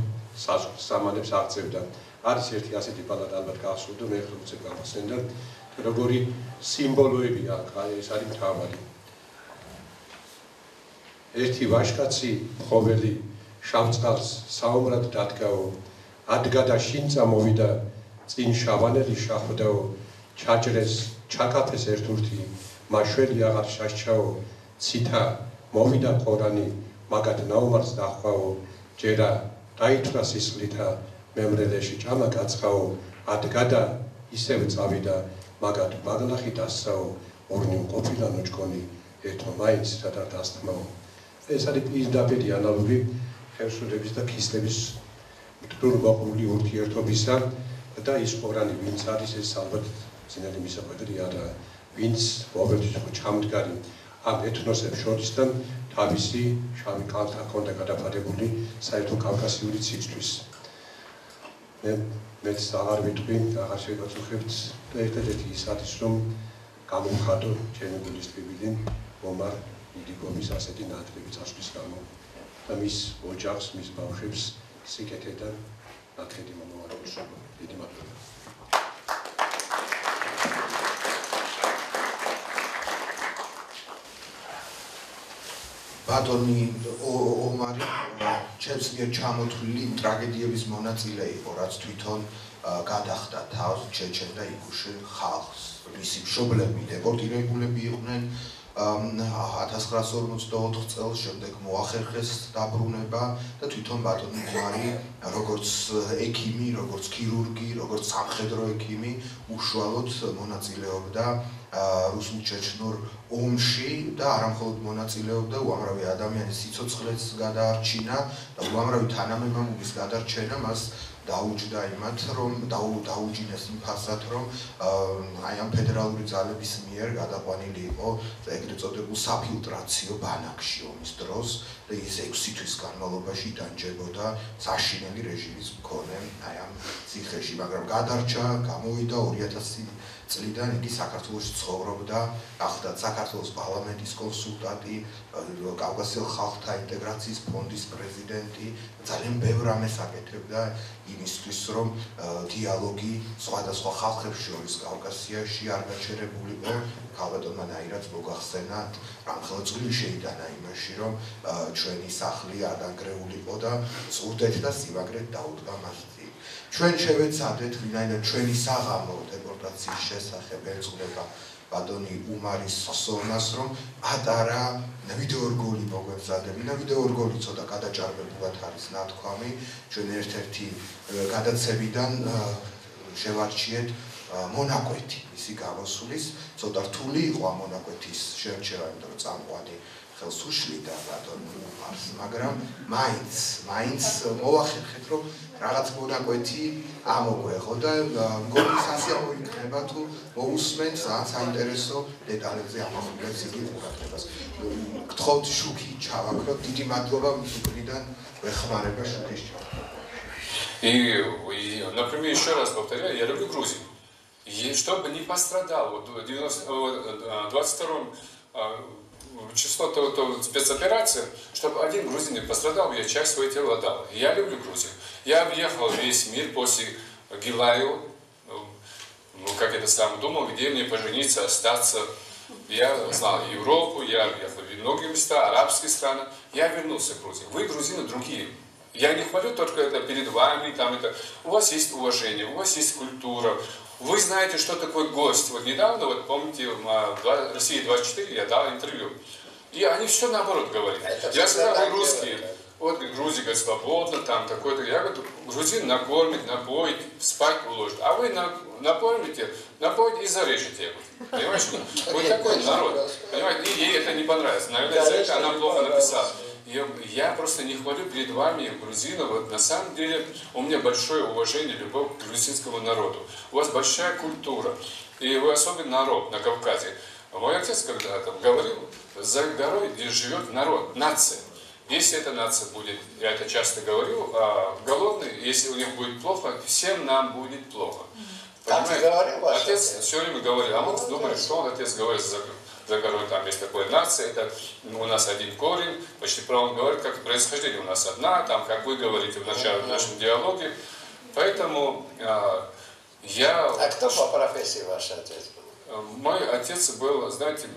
სამანებს აღწევდა. არის ერთი ასეთი ბალადა ალბათ გახსოვდა, მე ხელ უცებ გამახსენდა, როგორი სიმბოლოები ეს არის მთავარი. ერთი ვაჟკაცი მხოველი შავწყალს საომრად დადგაო, ადგა და შინწა მოვიდა წინ შავანელი შახვდაო, ჩაჭრეს ჩაკაფეს ერთურთი, მაშველი აღარ შაშჩაო, ცითა მოვიდა ყორანი, მაგად ნაუმარს დახვაო, ჯერა დაითვრა სისხლითა, მემრელეში ჭამა გაცხაო, ადგა და ისევ წავიდა, მაგად ბაგლახი დასსაო, ორნი მყოფილა ნოჭკონი, ერთო მაინც რატარ დასთმაო. ეს არის პირდაპირი ანალოგი ხელშუდების და ქისტების მტრულ მოყრული ურთიერთობისა და ის ყორანი ვინც არის ეს ალბათ ძინელი მისახვედრი არა, ვინც ყოველთვის იყო ჩამდგარი ამ ეთნოსებს შორის და თავისი შავი კალთა ჰქონდა გადაფარებული საერთო კავკასიური ცისთვის. მეც აღარ ვიტყვი, აღარ შევაწუხებთ და ერთადერთი ის არის, რომ გამოვხატო ჩემი გულის ტკივილი ომარ იდიგობის ასეთი ნატრები წასვლის გამო და მის ოჯახს, მის ბავშვებს სიკეთე და მათხედი მომავალს. დიდი მადლობა. ბატონი ომარი ჩემს მიერ ჩამოთვლილი ტრაგედიების მონაწილე იყო, რაც თვითონ გადახდა თავს ჩეჩენ და ინგუში ხალხს. მისი მშობლები დეპორტირებულები იყვნენ 1944 წელს, შემდეგ მოახერხეს დაბრუნება და თვითონ ბატონი ომარი როგორც ექიმი, როგორც ქირურგი, როგორც სამხედრო ექიმი უშუალოდ მონაწილეობდა რუსულ-ჩეჩნურ ომში და არამხოლოდ მონაწილეობდა, უამრავი ადამიანის სიცოცხლეც გადაარჩინა და უამრავი თანამემამულის გადარჩენა მას დაუჯდა იმათ, რომ დაუჯინეს იმ ფასად, რომ აი ამ ფედერალური ძალების მიერ გადაყვანილი იყო ეგრეთ წოდებულ საფილტრაციო ბანაკში ომის დროს და ის 6 თვის განმავლობაში იდანჯებოდა საშინელი რეჟიმის მქონე აი ამ ციხეში, მაგრამ გადარჩა, გამოვიდა 2000 წლიდან იგი საქართველოში ცხოვრობდა, გახდა საქართველოს პარლამენტის კონსულტანტი, კავკასიელ ხალხთა ინტეგრაციის ფონდის პრეზიდენტი, ძალიან ბევრ რამეს აკეთებდა იმისთვის, რომ დიალოგი სხვადასხვა ხალხებს შორის კავკასიაში არ გაჩერებულიყო. ქალბატონმა ნაირად მოგახსენათ, რამხელა წვლილი შეიტანა იმაში, რომ ჩვენი სახლი არ დანგრეულიყო და წურდეთ და სიმაგრედ დაუდგა მას. ჩვენ შევეცადეთ, ვინაიდან ჩვენი საღამო დეპორტაციის შესახებ ეძღვნება ბატონი უმარის ხსოვნას, რომ პატარა ვიდეორგოლი მოგვემზადებინა. ვიდეორგოლი ცოტა გადაჭარბებულად არის ნათქვამი. ჩვენ ერთ-ერთი გადაცემიდან შევარჩიეთ მონაკვეთი მისი გამოსulis. ცოტა რთული იყო ამ მონაკვეთის შერჩევა, იმიტომ რომ წამყვანი ხელს უშლიდა ბატონ უმარს, მაგრამ მაინც მოახერხეთ, რომ რაღაც მონაკვეთი ამოგვეღო და მგონი სასიამო იქნება თუ მოусმენთ ძალიან საინტერესო დეტალებზე ამახვილებს იგი ყურადღებას. გთხოვთ შუქი ჩავაქროთ, დიდი მადლობა მისუკრიდან ვეხმარება შუქის ჩავაქრა. И, например, еще раз повторяю, я люблю Грузию. И чтобы не пострадал, вот в 22 число спецоперации, чтобы один грузин не пострадал, я часть своего тела отдал. Я люблю Грузию. Я объехал весь мир после Гилаю, как это сам думал, где мне пожениться, остаться. Я знал Европу, я объехал многие места, арабские страны. Я вернулся в Грузию. Вы, грузины, другие. Я не хвалю только это перед вами, там это. У вас есть уважение, у вас есть культура. Вы знаете, что такое гость. Вот недавно, вот помните, в России 24 я дал интервью. И они все наоборот говорили. Я сказал, вы русские. Вот Грузия, говорит, свободно, там такой-то. Я говорю, грузин накормит, напоит, спать уложит. А вы напоите и зарежете. Понимаете? Вот такой народ. Понимаете? И ей это не понравилось. Наверное, за это она плохо написала. Я просто не хвалю перед вами, грузинов. Вот на самом деле у меня большое уважение, любовь к грузинскому народу. У вас большая культура. И вы особенный народ на Кавказе. Мой отец когда-то говорил, за горой, где живет народ, нация. Если эта нация будет, я это часто говорю, голодный, если у них будет плохо, всем нам будет плохо. Понимаете? Отец все время говорил, а мы думали, что он, отец говорит, за горой там есть такая нация, это у нас один корень, почти правильно говорит, как происхождение у нас одна, там, как вы говорите в начале в нашем диалоге. Поэтому я... А кто по профессии ваш отец был? Мой отец был, знаете,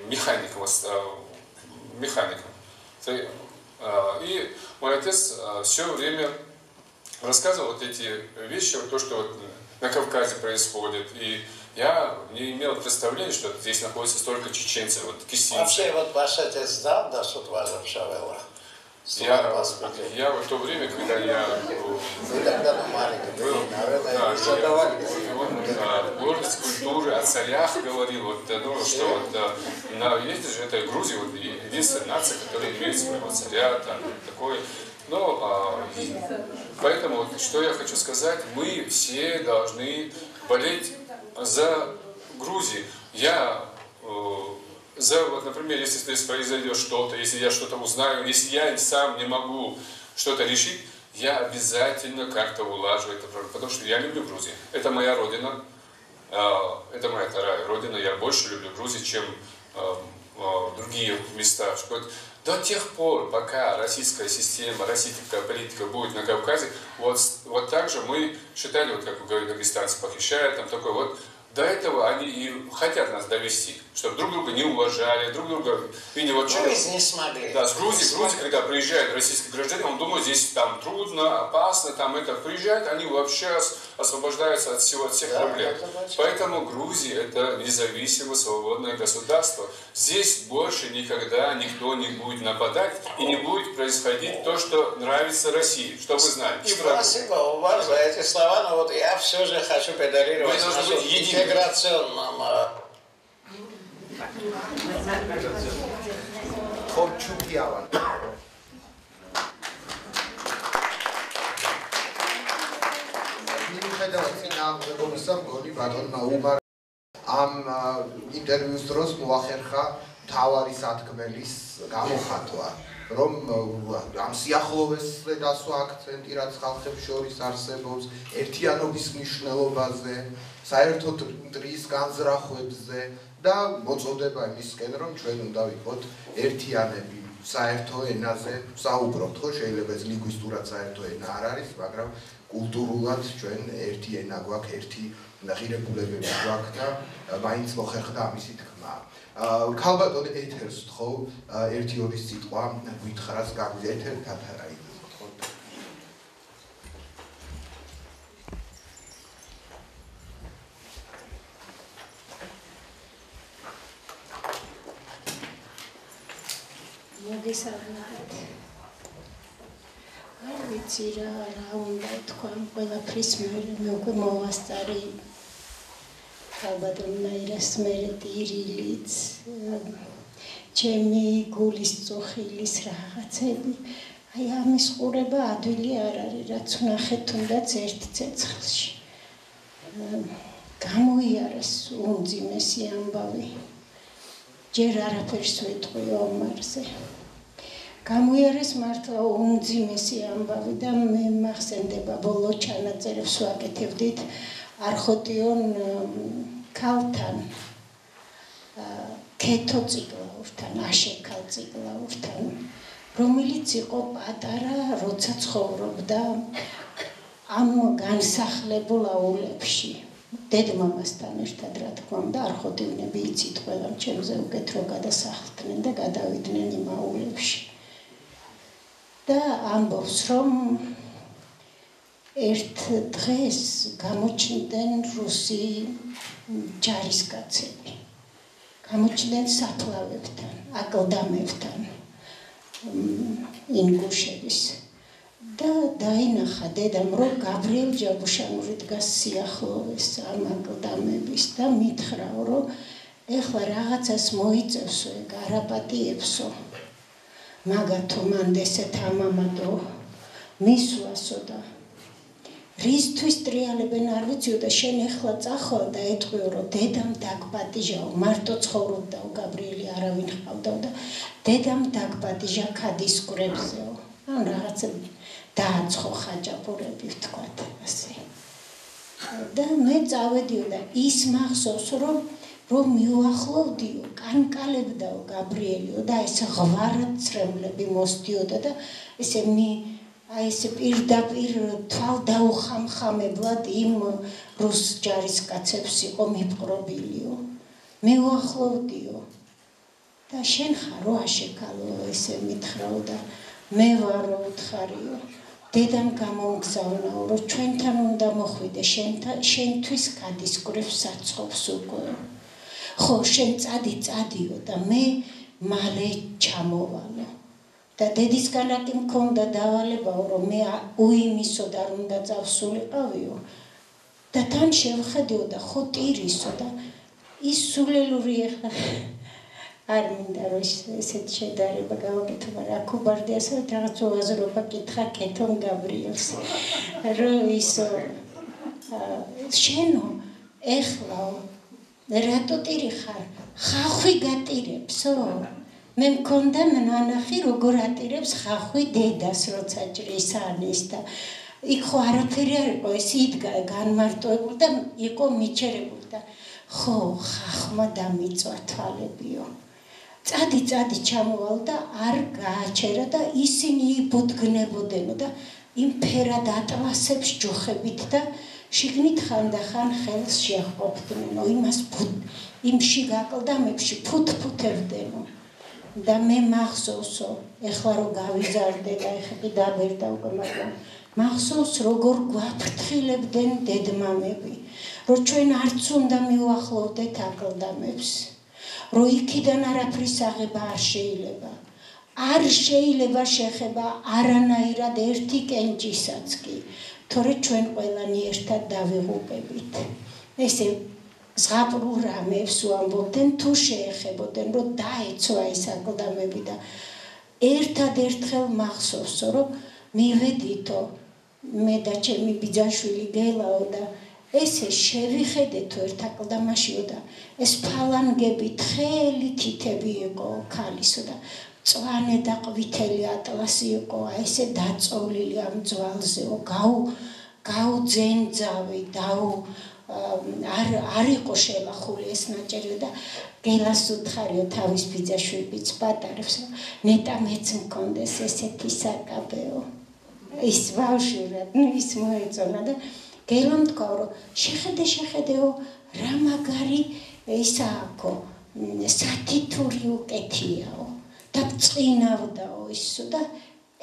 механиком. И мой отец все время рассказывал вот эти вещи, вот то, что вот на Кавказе происходит. И я не имел представления, что здесь находится столько чеченцев, вот кисинцы. Вообще, вот ваш отец знал, да, что Вазов Шавелла? Я в то время, когда я был, гордость культуры, о царях говорил, вот, ну, что вот, видите же, это Грузия, вот, единственная нация, которая имеет своего царя, там, такой. Но, поэтому, что я хочу сказать, мы все должны болеть за Грузию. Вот, например, если здесь произойдет что-то, если я что-то узнаю, если я сам не могу что-то решить, я обязательно как-то улажу это, потому что я люблю Грузию. Это моя родина, это моя вторая родина. Я больше люблю Грузию, чем другие места, что до тех пор, пока российская система, российская политика будет на Кавказе, вот так же мы считали, вот как вы говорите, дагестанцы похищают, там такой вот, до этого они и хотят нас довести, чтобы друг друга не уважали, друг друга... И вот не смогли. Да, с Грузии, когда приезжают российские граждане, он думает, здесь там трудно, опасно, там это приезжают, они вообще освобождаются от всех проблем. Поэтому Грузия это независимое, свободное государство. Здесь больше никогда никто не будет нападать и не будет происходить то, что нравится России, что вы знаете. Спасибо, Умар, за эти слова, но вот я все же хочу педалировать нашу интеграционном. ხორჩუკიავან მიუხედავად წინააღმდეგობისა მგონი ბატონმა უმარ ამ ინტერვიუს დროს მოახერხა მთავარი სათქმელის გამოხატვა რომ ამ სიახლოვესზე დასვა აქცენტი რაც ხალხებს შორის არსებობს ერთიანობის მნიშვნელობაზე საერთო მტრის განზრახვებზე და მოწოდება იმისკენ რომ ჩვენ უნდა ვიყოთ ერთიანები საერთო ენაზე საუბრობთ ხო შეიძლება ეს ლინგვისტურად საერთო ენა არ არის მაგრამ კულტურულად ჩვენ ერთი ენა გვაქვს ერთი ღირებულებები გვაქვს და მაინც მოხერხდა ამისი თქმა ქალბატონ ეთერს თხოვ ერთი ორი სიტყვა გითხრას გაგვიძლია ეთერთან რა მოგესალმებით. არ ვიცი რა უნდა თქვა ყველაფრის მე უკვე მოვასწარი ალბათონაირას მერე ტირილიც ჩემი გულის წუხილის რაღაცები აი ამის ყურება ადვილი არ არის რაც ვნახეთ თუნდაც ერთ ცეცხლში გამოიარეს უმძიმესი ამბავი ჯერ არაფერს ვიტყვი ომარზე გამოიარეს მართლა უმძიმესი ამბავი და მე მახსენდება ბოლო ჩანაწერებს ვაკეთებდით არხოტიონ ქალთან ქეთო ციკლაურთან აშეკალ ციკლაურთან რომელიც იყო პატარა როცა ცხოვრობდა ამ განსახლებულ აულებში დედმამასთან ერთად რა თქმა უნდა არხოტივნები იცით ყველამ ჩემზე უკეთ რო გადასახლდნენ და გადავიდნენ იმ აულებში და ამბობს რომ ერთ დღეს გამოჩნდნენ რუსი ჯარისკაცები გამოჩნდნენ საფლავებთან აკლდამებთან ინგუშების და დაინახა დედამ რომ გაბრიელ ჯაბუშანური დგას სიახლოვეს ამ აკლდამების და მითხრა რომ ეხლა რაღაცას მოიწევსო ეგ არაპატიებსო მაგათო მანდესეთ ამამადო მისვასო და რისთვის ტრიალებენ არ ვიციო და შენ ეხლა წახვალ და ეტყვიო რომ დედამ დაგპატიჟაო მარტო ცხოვრობდაო გაბრიელი არავინ ჰყავდაო და დედამ დაგპატიჟა ქადისკვრებზეო ან რაღაცა დააცხო ხაჭაპურები ვთქვათ ასე და მე წავედიო და ის მახსოვს რომ მიუახლოვდიო კანკალებდაო გაბრიელიო და ეს ღვარად წრემლები მოსდიოდა და ესე აი ეს პირდაპირ თვალ დაუხამხამებლად იმ რუს ჯარისკაცებს იყო მიპყრობილიო მიუახლოვდიო და შენ ხარო აშეკალო ესე მითხრაო და მე ვარო უთხარიო დედამ გამომგზავნაო რომ ჩვენთან უნდა მოხვიდე შენთვის გადისკვრებს საცხობს უკვე ხო შენ წადიო და მე მალე ჩამოვალო და დედისგან კი მქონდა დავალებაო რომ მე უიმისო და არ უნდა წავსულიყავიო და თან შევხედიო და ხო ტირისო და ის სულელური ეხლა არ მინდა რომ ესეთ შედარება გავაკეთო მაგრამ აქუბარდიასო რაღაც უაზრობა კითხა კეთონ გაბრიელს რომ ისო შენო ეხლა რატო ტირი ხარ ხახვი გატირებსო მე მქონდა ნანახი როგორ ატირებს ხახვი დედას როცა ჭრის ანის და იქ ხო არაფერი არ იყო ეს იდგა განმარტოებული და იყო მიჩერებული და ხო ხახმა დამიწვა თვალებიო წადი ჩამოვალ და არ გააჩერა და ისინი იბუდგნებოდენო და იმ ფერად ატლასებს ჯოხებით და შიგნით ხანდახან ხელს შეახყოფდნენო იმას იმ შიგ აკლდამებში ფუთფუთებდენო და მე მახსოვსო ეხლა რომ გავიზარდე და ეხლა დაბერდა უკვე მაგრამ მახსოვს როგორ გვაფრთხილებდნენ დედმამები რომ ჩვენ არც უნდა მივახლოვდეთ აკლდამებს რომ იქიდან არაფრის აღება არ შეიძლება შეხება არანაირად ერთი კენჭისაც კი თორე ჩვენ ყველანი ერთად დავიღუპებით ესე ზღაპრულ რამებს ვამბობდნენ თუ შეეხებოდნენ რომ დაეცვა ის აკლდამები და ერთადერთხელ მახსოვსო რომ მივედითო მე და ჩემი ბიძაშვილი გელაო და ესე შევიხედეთო ერთ აკლდამაშიო და ეს ფალანგები თხელი თითები იყო ქალისო და წვანე და ყვითელი ატლასი იყო ესე დაწოლილი ამ ძვალზეო გაუძენძავი არ იყო შელახული ეს ნაჭერი და გელას უთხარიო თავის ბიძაშვილიც პატარებს ნეტა მეც მქონდეს ესეთი საკაბეო ის ბავშვურად ის მოეწონა და გელამ თქვა რომ შეხედეო რა მაგარი ისააკო სათითური უკეთიაო და წინავდაო ისო და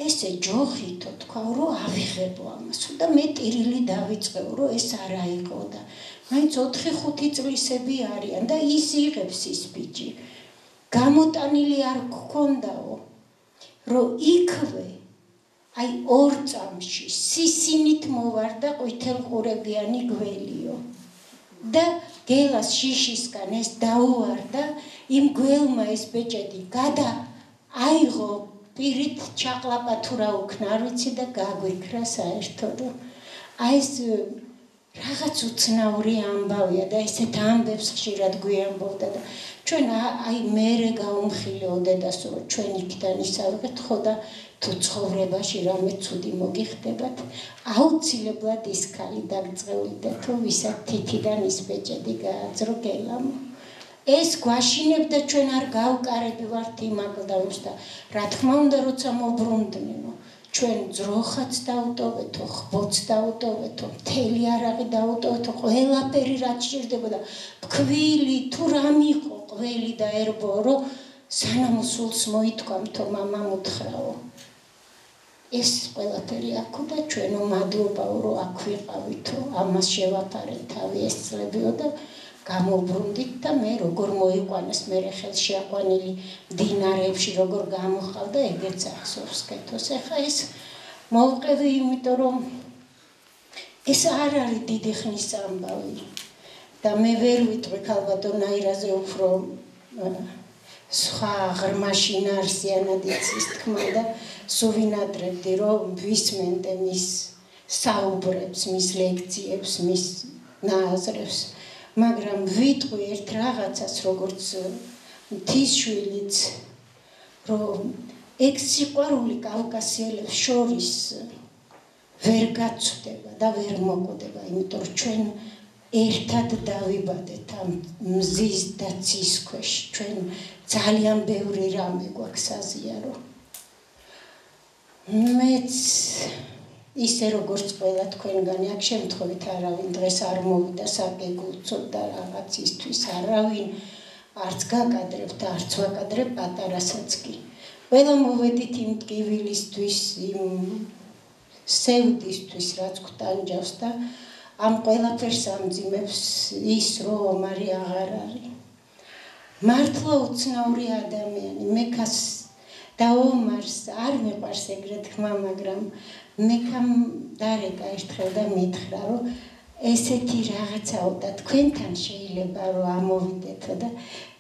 ესე ჯოხითო თქვა რომ ავიღებო ამასო და მე ტირილი დავიწყეო რომ ეს არა იყო და მაინც 4-5 წლისები არიან და ის იღებს ის ბიჭი გამოტანილი არ გქონდაო რომ იქვე აი 2 წამში სისინით მოვარდა ყვითელყურებიანი გველიო და გელას შიშისგან ეს დაუვარდა იმ გველმა ეს ბეჭედი აიღო პირით ჩაყლაპა თუ რა უქნა არ ვიცი და გაგვიქრა საერთოდ აი ეს რაღაც უცნაური ამბავია და ესეთ ამბებს ხშირად გვიამბობდა და ჩვენ აი მერე გაუმხილეო დედას რომ ჩვენ იქიდან ისავიღეთ ხო და თუ ცხოვრებაში რამე ცუდი მოგიხდებათ აუცილებლად ის ქალი დაგწყევლიდეთ რომ ვისაც თითიდან ის ბეჭედი გააძრო გელამო ეს გვაშინებდა ჩვენ არ გავკარები ვართ იმ აკლდამებს და რა თქმა უნდა როცა მობრუნდნენო ჩვენ ძროხაც დაუტოვეთო ხბოც დაუტოვეთო მთელი არაღი დაუტოვეთო ყველაფერი რაც სჭირდებოდა ფქვილი თუ რამ იყო ყველი და ერბო რომ სანამ სულს მოითქვამთო მამამ უთხრაო ეს ყველაფერი აქო და ჩვენო მადლობაო რომ აქ ვიყავითო ამას შევაფარეთ თავი ეს წლებიო და გამობრუნდით და მე როგორ მოიყვანეს მე ხელში აყვანილი დინარებში როგორ გამოხავდა ეგეც ახსოვს კეთოს ეხა ეს მოვყევი იმიტომ რომ ეს არ არის დიდი ხნის ამბავი და მე ვერ ვიტყვი ქალბატონაირაზე უფრო სხვა ღრმაში ნარსიანად იცის თქმა და სუვინატრებდი რომ ვისმენდე მის საუბრებს მის ლექციებს მის ნააზრებს მაგრამ ვიტყვი ერთ რაღაცას როგორც მთისშვილიც რომ ეგ სიყვარული კავკასიელებს შორის ვერ გაცვდება და ვერ მოკვდება იმიტომ რომ ჩვენ ერთად დავიბადეთ ამ მზის და ცის ქვეშ ჩვენ ძალიან ბევრი რამე გვაქვს აზიარო მეც ისე როგორც ყველა თქვენგანი აქ შემთხვევით არავინ დღეს არ მოვიდა საგეგულწოდ და რაღაცისთვის არავინ არც გაკადრებთ არც ვაკადრებ პატარასაც კი ყველა მოვედით იმ ტკივილისთვის იმ სევდისთვის რაც გვტანჯავს და ამ ყველაფერს ამძიმებს ის რომ არი აღარ არის მართლა უცნაური ადამიანი მეკას და ომარს არ მეყვარს ეგრეთ ხმა მაგრამ მეკამ დარეკა ერთხელ და მითხრა რომ ესეთი რაღაცაო და თქვენთან შეიძლება რომ ამოვიდეთო და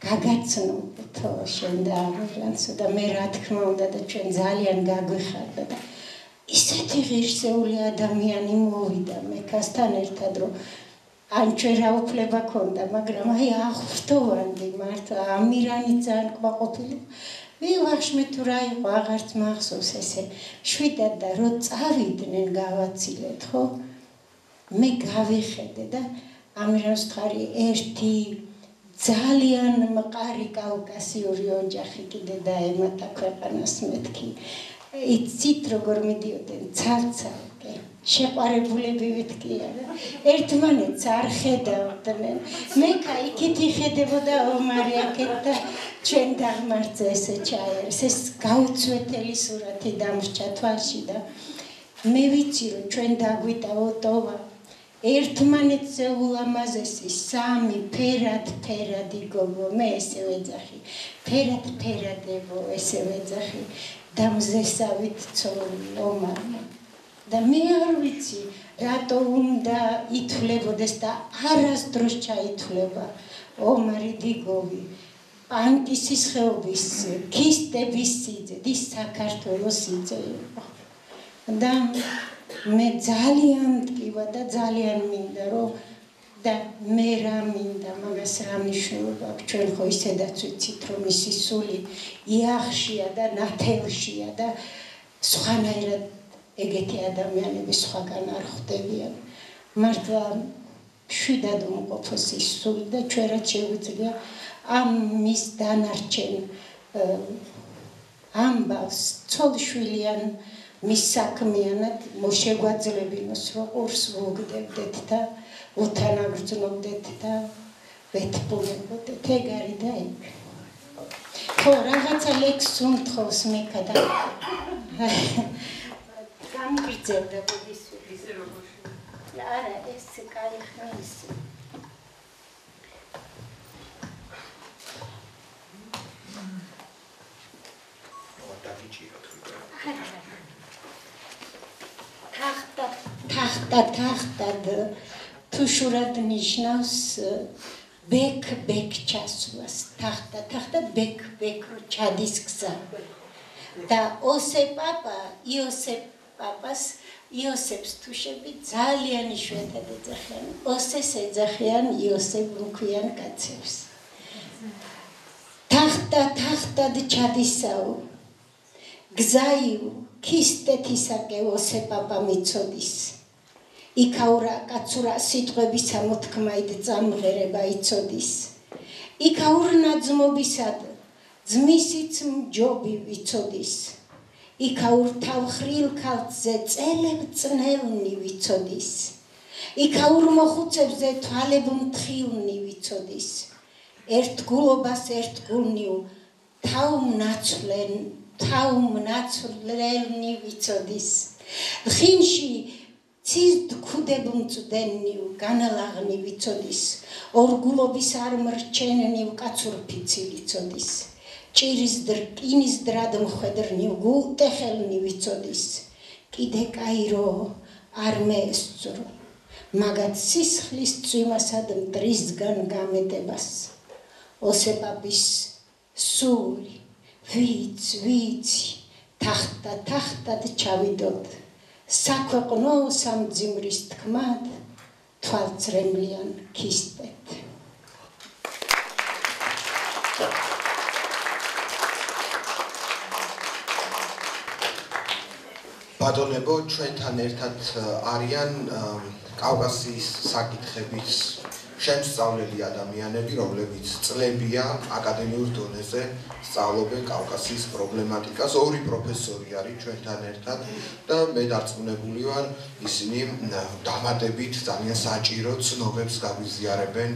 გაგაცნობთო შენ და ამერანსო და მე რა თქმა უნდა და ჩვენ ძალიან გაგვიხარდა და ისეთი ღირსეული ადამიანი მოვიდა მეკასთან ერთად რომ ან ჩვენ რა უფლება ქონდა მაგრამ აი აღვრთოვანდი მართლა ამირანი ძალიან ყვაყოფილი ვიღაშმე თუ რა იყო აღარც მახსოვს ესე შვიდად და რო წავიდნენ გავაცილეთ ხო მე გავიხედე და ამირანს ხარი ერთი ძალიან მყარი კავკასიური ოჯახი კიდე დაემატა ქვეყანას მეთქი. იცით როგორ მიდიოდნენ ცალ-ცალკე. შეყვარებულებივით კი არა. ერთმანეთს არ ხედავდნენ. მექა იქით იხედებოდა ომარი აქეთ და ჩვენ დაღმართზე ესე ჩაერეს. ეს გაუცვეთელი სურათი დამრჩა თვალში და მე ვიცი რომ ჩვენ დაგვიტაო ტოვა. ერთმანეთზე ულამაზესი სამი ფერად-ფერადი გოგო მე ესე ვეძახი. ფერად-ფერადებო ესე ვეძახი. და მზესავით ცოლი ომარმა. და მე არ ვიცი რატო უნდა ითვლებოდეს და არასდროს ჩაითვლება ომარი დიგოვი პანკისის ხეობის ქისტების სიძე ის საქართველოს სიძე იყო და მე ძალიან მტკივა და ძალიან მინდა რომ და მე რა მინდა მაგას რა მნიშვნელობა აქვს ჩვენ ხო ისედაც ვიცით რომ ისი სული იახშია და ნათელშია და სხვანაირად ეგეთი ადამიანები სხვაგან არ ხვდებიან. მართლა შვიდად უმყოფოს ის სული და ჩვენ რაც შეგვიძლია ამ მის დანარჩენ ამბავს ცოლშვილიან მის საქმიანად მოშეგვაძლებინოს რომ ყურს ვუგდებდეთ და უთანაგრძნობდეთ და ვეთბუნებოდეთ ეგ არის და ეგ. ხო რაღაცა ლექსს უმთხოვს მექა და გამიგრძელდა ბოდისული. არა, ეს კაი ხმის. თახტად თუ შურად ნიშნავს ბექ ჩასვლას. თახტად ბექ რო ჩადის გზა. და იოსებს თუშები ძალიან იშვიათად ეძახიან. ოსეს ეძახიან იოსებ მქვიან კაცებს. თახტად ჩადისაო. გზაიუ ქისტეთისაკე ოსეპაპა მიცოდის. იქაურა კაცურა სიტყვებისა მოთქმაით წამღერება იცოდის. იქაურ ნაძმობისად ძმისიც მჯობი ვიცოდის. იქაურ თავხრილ ქალწზე წელებ წნელნი ვიცოდის. იქაურ მოხუცებზე თვალებ მთხილნი ვიცოდის. ერთგულობას ერთგულნიუ თავმნაცვლელნი ვიცოდის. ხინში ცის დქუდებ მწდენნიუ განალაღნი ვიცოდის. ორგულობის არ მრჩენნიუ კაცურფიცი ვიცოდის. ჭირის რკინის დრად მხედრნიუ გულტეხელნი ვიცოდის. კიდე კაირო არ მეესწრო მაგათ სისხლის წვიმასად მტრისგან გამეტებას. ოსეპაპის სული ვიცი თახტად ჩავიდოდ. საქვეყნო სამძიმრის თქმად თვალწრემლიან ქისტეთ. ბატონებო, ჩვენთან ერთად არიან კავკასიის საკითხების შემსწავლელი ადამიანები, რომლებიც წლებია აკადემიურ დონეზე სწავლობენ კავკასიის პრობლემატიკას. ორი პროფესორი არის ჩვენთან ერთად და მე დარწმუნებული ვარ, ისინი დამატებით ძალიან საჭირო ცნობებს გაგვიზიარებენ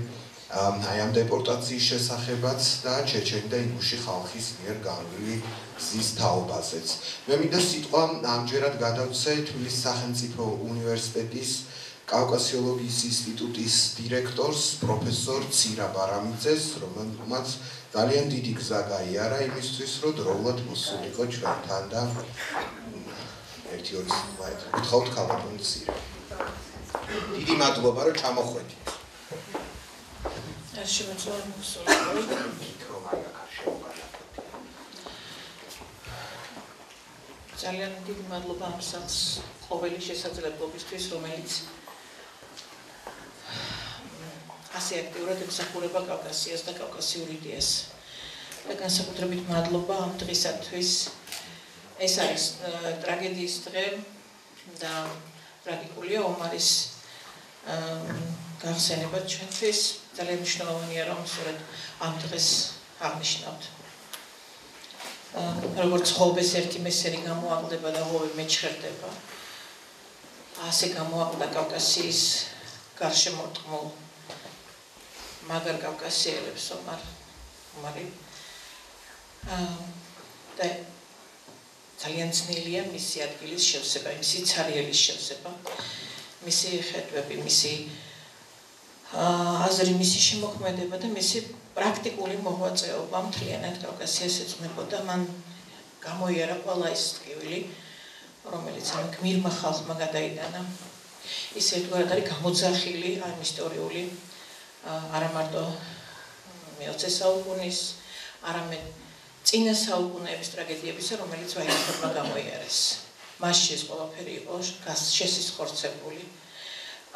აი ამ დეპორტაციის შესახებაც და ჩეჩენი და ინგუში ხალხის მიერ განვლილი გზის თაობაზეც. მე მინდა სიტყვა ამჯერად გადავცე თბილისის სახელმწიფო უნივერსიტეტის კავკასიოლოგიის ინსტიტუტის დირექტორს პროფესორ ცირა ბარამიძეს, რომელმაც ძალიან დიდი გზა გაიარა იმისთვის, რომ დროულად მოსულიყო ჩვენთან და ერთი-ორი სიტყვა გითხოვთ ქალბატონ ცირა. დიდი მადლობა, რომ ჩამოხვედით. შემოწმებული მოსულიყო. ძალიან დიდი მადლობა ამ სახლს ყოველი შესაძლებლობისთვის, რომელიც ასე აქტიურად ემსახურება კავკასიას და კავკასიურ იდეას. და განსაკუთრებით მადლობა ამ დღისათვის. ეს არის ტრაგედიის დღე და ტრაგიკულია ომარის გახსენება ჩვენთვის. ძალიან მნიშვნელოვანია რომ სწორედ ამ დღეს აღნიშნავთ. როგორც ღობეს ერთი მესერი გამოაკლდება და ღობე მეჩხერდება, ასე გამოაკლდა კავკასიის გარშემორტყმულ მაგარ კავკასიელებს ომარი და ძალიან ძნელია მისი ადგილის შევსება, მისი ცარიელის შევსება, მისი ხედვები, მისი აზრი, მისი შემოქმედება და მისი პრაქტიკული მოღვაწეობა მთლიანად კავკასიას ეძღვნებოდა. მან გამოიარა ყველა ის ტკივილი, რომელიც ამ გმირმა ხალხმა გადაიტანა. ის ერთგვარად არის გამოძახილი ამ ისტორიული არა მარტო მე-20 საუკუნის, არამედ წინა საუკუნეების ტრაგედიებისა, რომელიც ვაინახებმა გამოიარეს. მასში ეს ყველაფერი იყო შესისხორცებული.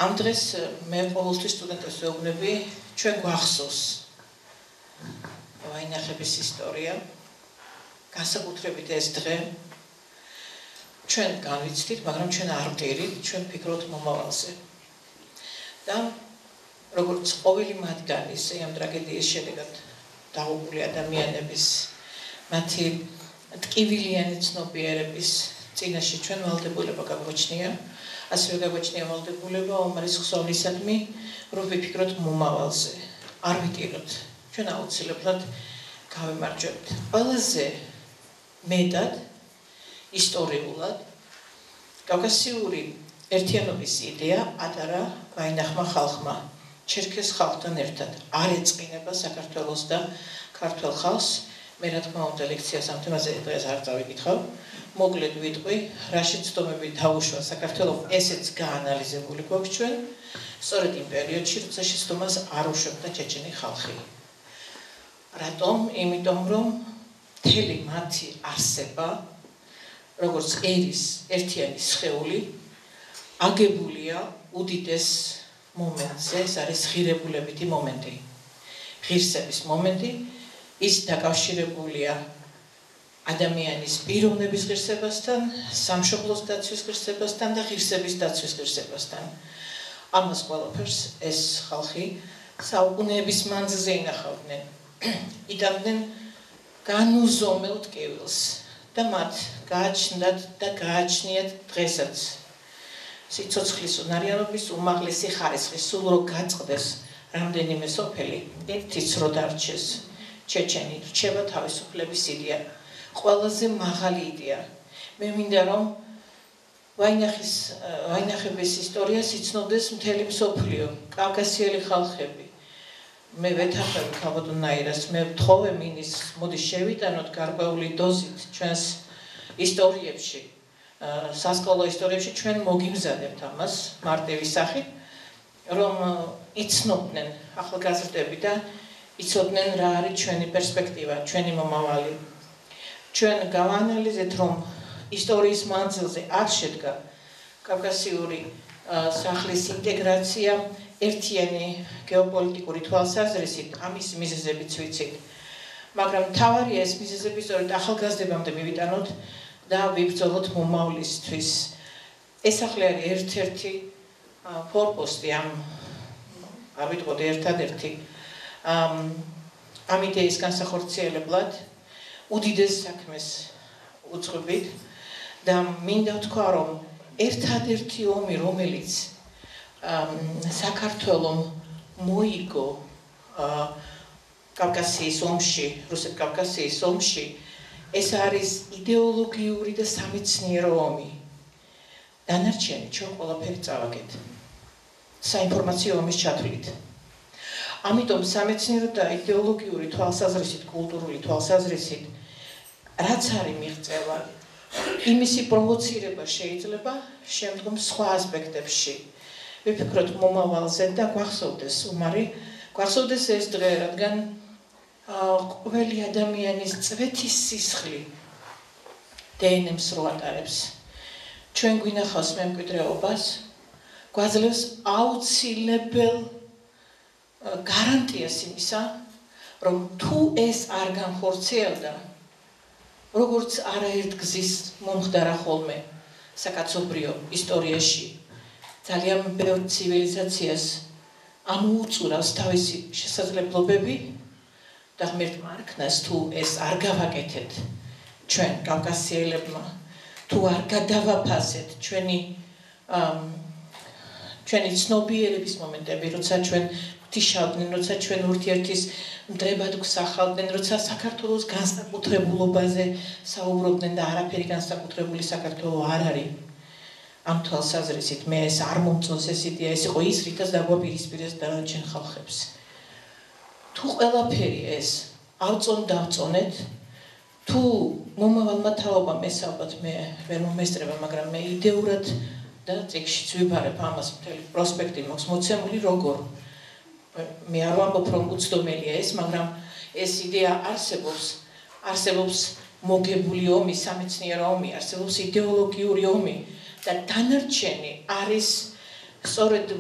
ამ დღეს მე ყოველთვის სტუდენტებს ვეუბნები, ჩვენ გვახსოვს ვაინახების ისტორია, განსაკუთრებით ეს დღე. ჩვენ განვიცდით, მაგრამ ჩვენ არ ვტირით, ჩვენ ვფიქრობთ მომავალზე. და როგორც ყოველი მათგანი ამ ტრაგედიის შედეგად დაღუპული ადამიანების მათი ტკივილიანი ცნობიერების წინაშე ჩვენ ვალდებულება გაგვაჩნია, ასევე გაგვაჩნია ვალდებულება ომარის ხსოვნისადმი, რომ ვიფიქროთ მომავალზე. არ ვიტიროთ, ჩვენ აუცილებლად გავემარჯვებთ. ყველაზე მეტად ისტორიულად კავკასიური ერთიანობის იდეა ატარა ვაინახმა ხალხმა, ჩერქეს ხალხთან ერთად. არ ეწყინება საქართველოს და ქართველ ხალხს. მე რა თქმა უნდა ლექციას ამ თემაზე დღეს არ წავიკითხავ. მოკლედ ვიტყვი, რაში ცდომები დაუშვა საქართველოს, ესეც გაანალიზებული გვაქვს ჩვენ. სწორედ იმ პერიოდში, როცა შეცდომას არ უშვებდა ჩეჩენი ხალხი. რატომ? იმიტომ რომ მთელი მათი არსება, როგორც ერის ერთიანი სხეული, აგებულია უდიდეს მომენტზე, ეს არის ღირებულებითი მომენტი. ღირსების მომენტი, ის დაკავშირებულია ადამიანის პიროვნების ღირსებასთან, სამშობლოს დაცვის ღირსებასთან და ღირსების დაცვის ღირსებასთან. ამას ყველაფერს ეს ხალხი საუკუნეების მანძილზე ინახავდნენ. იტანდნენ განუზომელ ტკივილს და მათ გააჩნდათ და გააჩნიათ დღესაც სიცოცხლის უნარიანობის უმაღლესი ხარისხი, სულ რო გაწყდეს რამდენიმე სოფელი, ერთიც რო დარჩეს ჩეჩენი, რჩება თავისუფლების იდეა. ყველაზე მაღალი იდეა. მე მინდა რომ ვაინახების ისტორიას იცნობდეს მთელი მსოფლიო, კავკასიელი ხალხები. მე ვეთანხმები ქალბატონაირას, მე ვთხოვე მინის, მოდი შევიტანოთ გარკვეული დოზით ჩვენს ისტორიებში, სასკოლო ისტორიებში ჩვენ მოგიმზადებთ ამას მარტივი სახით, რომ იცნობდნენ ახალგაზრდები და იცოდნენ რა არის ჩვენი პერსპექტივა, ჩვენი მომავალი. ჩვენ გავაანალიზეთ, რომ ისტორიის მანძილზე არ შედგა კავკასიური სახლის ინტეგრაცია ერთიანი გეოპოლიტიკური თვალსაზრისით, ამის მიზეზებიც ვიცით. მაგრამ მთავარია ეს მიზეზები სწორედ ახალგაზრდებამდე მივიტანოთ და ვიბრძოლოთ მომავლისთვის. ეს ახლა არის ერთ-ერთი ფორპოსტი ამ არ ვიტყოდი ერთადერთი ამ იდეის განსახორციელებლად უდიდეს საქმეს უძღვებით და მინდა ვთქვა, რომ ერთადერთი ომი, რომელიც საქართველომ მოიგო კავკასიის ომში, რუსეთ-კავკასიის ომში, ეს არის იდეოლოგიური და სამეცნიერო ომი. დანარჩენი ჩვენ ყველაფერი წავაგეთ საინფორმაციო ომის ჩათვლით. ამიტომ სამეცნიერო და იდეოლოგიური თვალსაზრისით, კულტურული თვალსაზრისით, რაც არის მიღწევა, იმისი პროვოცირება შეიძლება შემდგომ სხვა ასპექტებში. ვიფიქროთ მომავალზე და გვახსოვდეს უმარი, გვახსოვდეს ეს დღე, რადგან ყოველი ადამიანის წვეთის სისხლი დნმ-ს რო ატარებს. ჩვენ გვინახავს მემკვიდრეობას, გვაძლევს აუცილებელ გარანტიას იმისა, რომ თუ ეს არ განხორციელდა, როგორც არაერთ გზის მომხდარა ხოლმე საკაცობრიო ისტორიაში, ძალიან ბევრ ცივილიზაციას ამოუწურავს თავისი შესაძლებლობები და ღმერთმა არ ქნას თუ ეს არ გავაკეთეთ ჩვენ კავკასიელებმა თუ არ გადავაფასეთ ჩვენი ცნობიერების მომენტები, როცა ჩვენ ღვთისმშობლდნენ, როცა ჩვენ ურთიერთის მტრებად გვსახავდნენ, როცა საქართველოს განსაკუთრებულობაზე საუბრობდნენ და არაფერი განსაკუთრებული საქართველო არ არის. ამ თვალსაზრისით მე ეს არ მომწონს ეს იდეა, ეს იყო ის, რითაც დაგვაპირისპირეს დანარჩენ ხალხებს. თუ ყველაფერი ეს ავწონეთ, თუ მომავალმა თაობამ ეს ალბათ მე ვერ მომესწრება, მაგრამ მე იდეურად და წიგნშიც ვიბარებ ამას მთელი პროსპექტი მაქვს მოცემული როგორ მე არ ვამბობ რომ უცდომელია ეს, მაგრამ ეს იდეა არსებობს მოგებული ომი, სამეცნიერო ომი, არსებობს იდეოლოგიური ომი და დანარჩენი არის სწორედ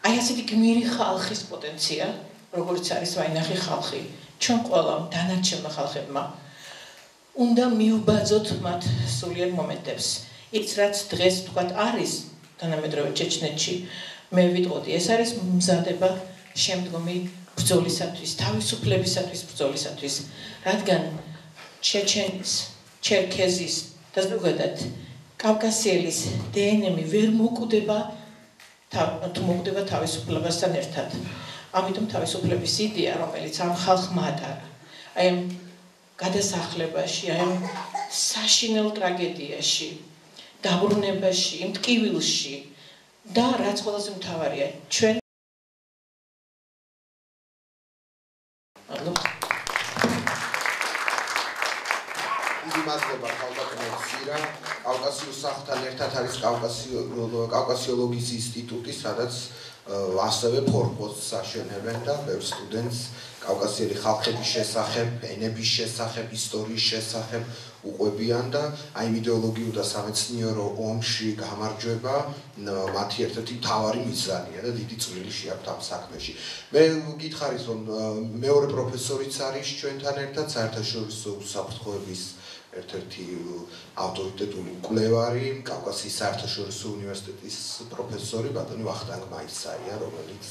აი ასეთი გმირი ხალხის პოტენცია, როგორც არის ვაინახი ხალხი. ჩვენ ყველამ დანარჩენმა ხალხებმა უნდა მიუბაძოთ მათ სულიერ მომენტებს. It's რაც დღეს თქვათ არის თანამედროვე ჩეჩნეთში მე ვიტყოდი ეს არის მზადება შემდგომი ბრძოლისათვის, თავისუფლებისათვის ბრძოლისათვის, რადგან ჩეჩენის, ჩერქეზის და ზოგადად კავკასიელის დნმ-ი ვერ მოკვდება თუ მოკვდება თავისუფლებასთან ერთად. ამიტომ თავისუფლების იდეა, რომელიც ამ ხალხმა ატარა, აი ამ გადასახლებაში, აი ამ საშინელ ტრაგედიაში დაბრუნებაში, იმ ტკივილში და რაც ყველაზე მთავარია, ჩვენ მადლობა ხალხატმოცირა კავკასიურ სახლთან ერთად არის კავკასიოლოგიის ინსტიტუტი, სადაც ასევე ფორპოსტს აშენებენ და ბევრ სტუდენტს კავკასიელი ხალხების შესახებ, ენების შესახებ, ისტორიის შესახებ უყვებიან და აი იდეოლოგიურ და სამეცნიერო ომში გამარჯვება მათი ერთ-ერთი მთავარი მიზანია და დიდი წვლილი შეაქვთ ამ საქმეში. მე გითხარით რომ მეორე პროფესორიც არის ჩვენთან ერთად საერთაშორისო უსაფრთხოების ერთ-ერთი ავტორიტეტული მკვლევარი, კავკასიის საერთაშორისო უნივერსიტეტის პროფესორი ბატონი ვახტანგ მაისაია, რომელიც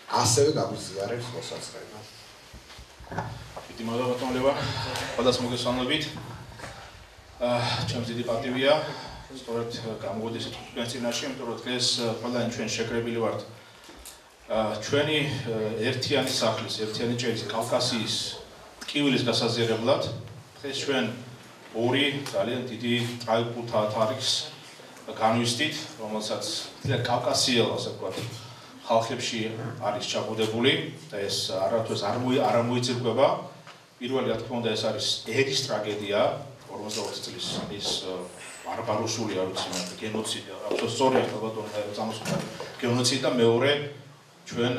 ასევე გაგვიზიარებს მოსაწყენად. დიდი მადლობა ბატონო, ყველას მოგესალმებით. ჩემს დიდი პატივია, სწორედ გამოვიდეს თქვენ წინაშე, იმიტომ რომ დღეს ყველანი ჩვენ შეკრებილი ვართ ჩვენი ერთიანი სახლის, ერთიანი ჭერის კავკასიის ტკივილის გასაზიარებლად. დღეს ჩვენ ორი ძალიან დიდი ტრაგიკულ თარიღს განვისტით, რომელსაც კავკასიელ, ასე ვთქვათ, ხალხებში არის ჩაბუდებული და ეს არათვეს არ მოიძრგება. პირველი, რა თქმა უნდა, ეს არის ერის ტრაგედია, 40 წლის ის ბარბაროსული, არ ვიცი, გენოციდი, სწორია ალბათ გენოციდი და მეორე ჩვენ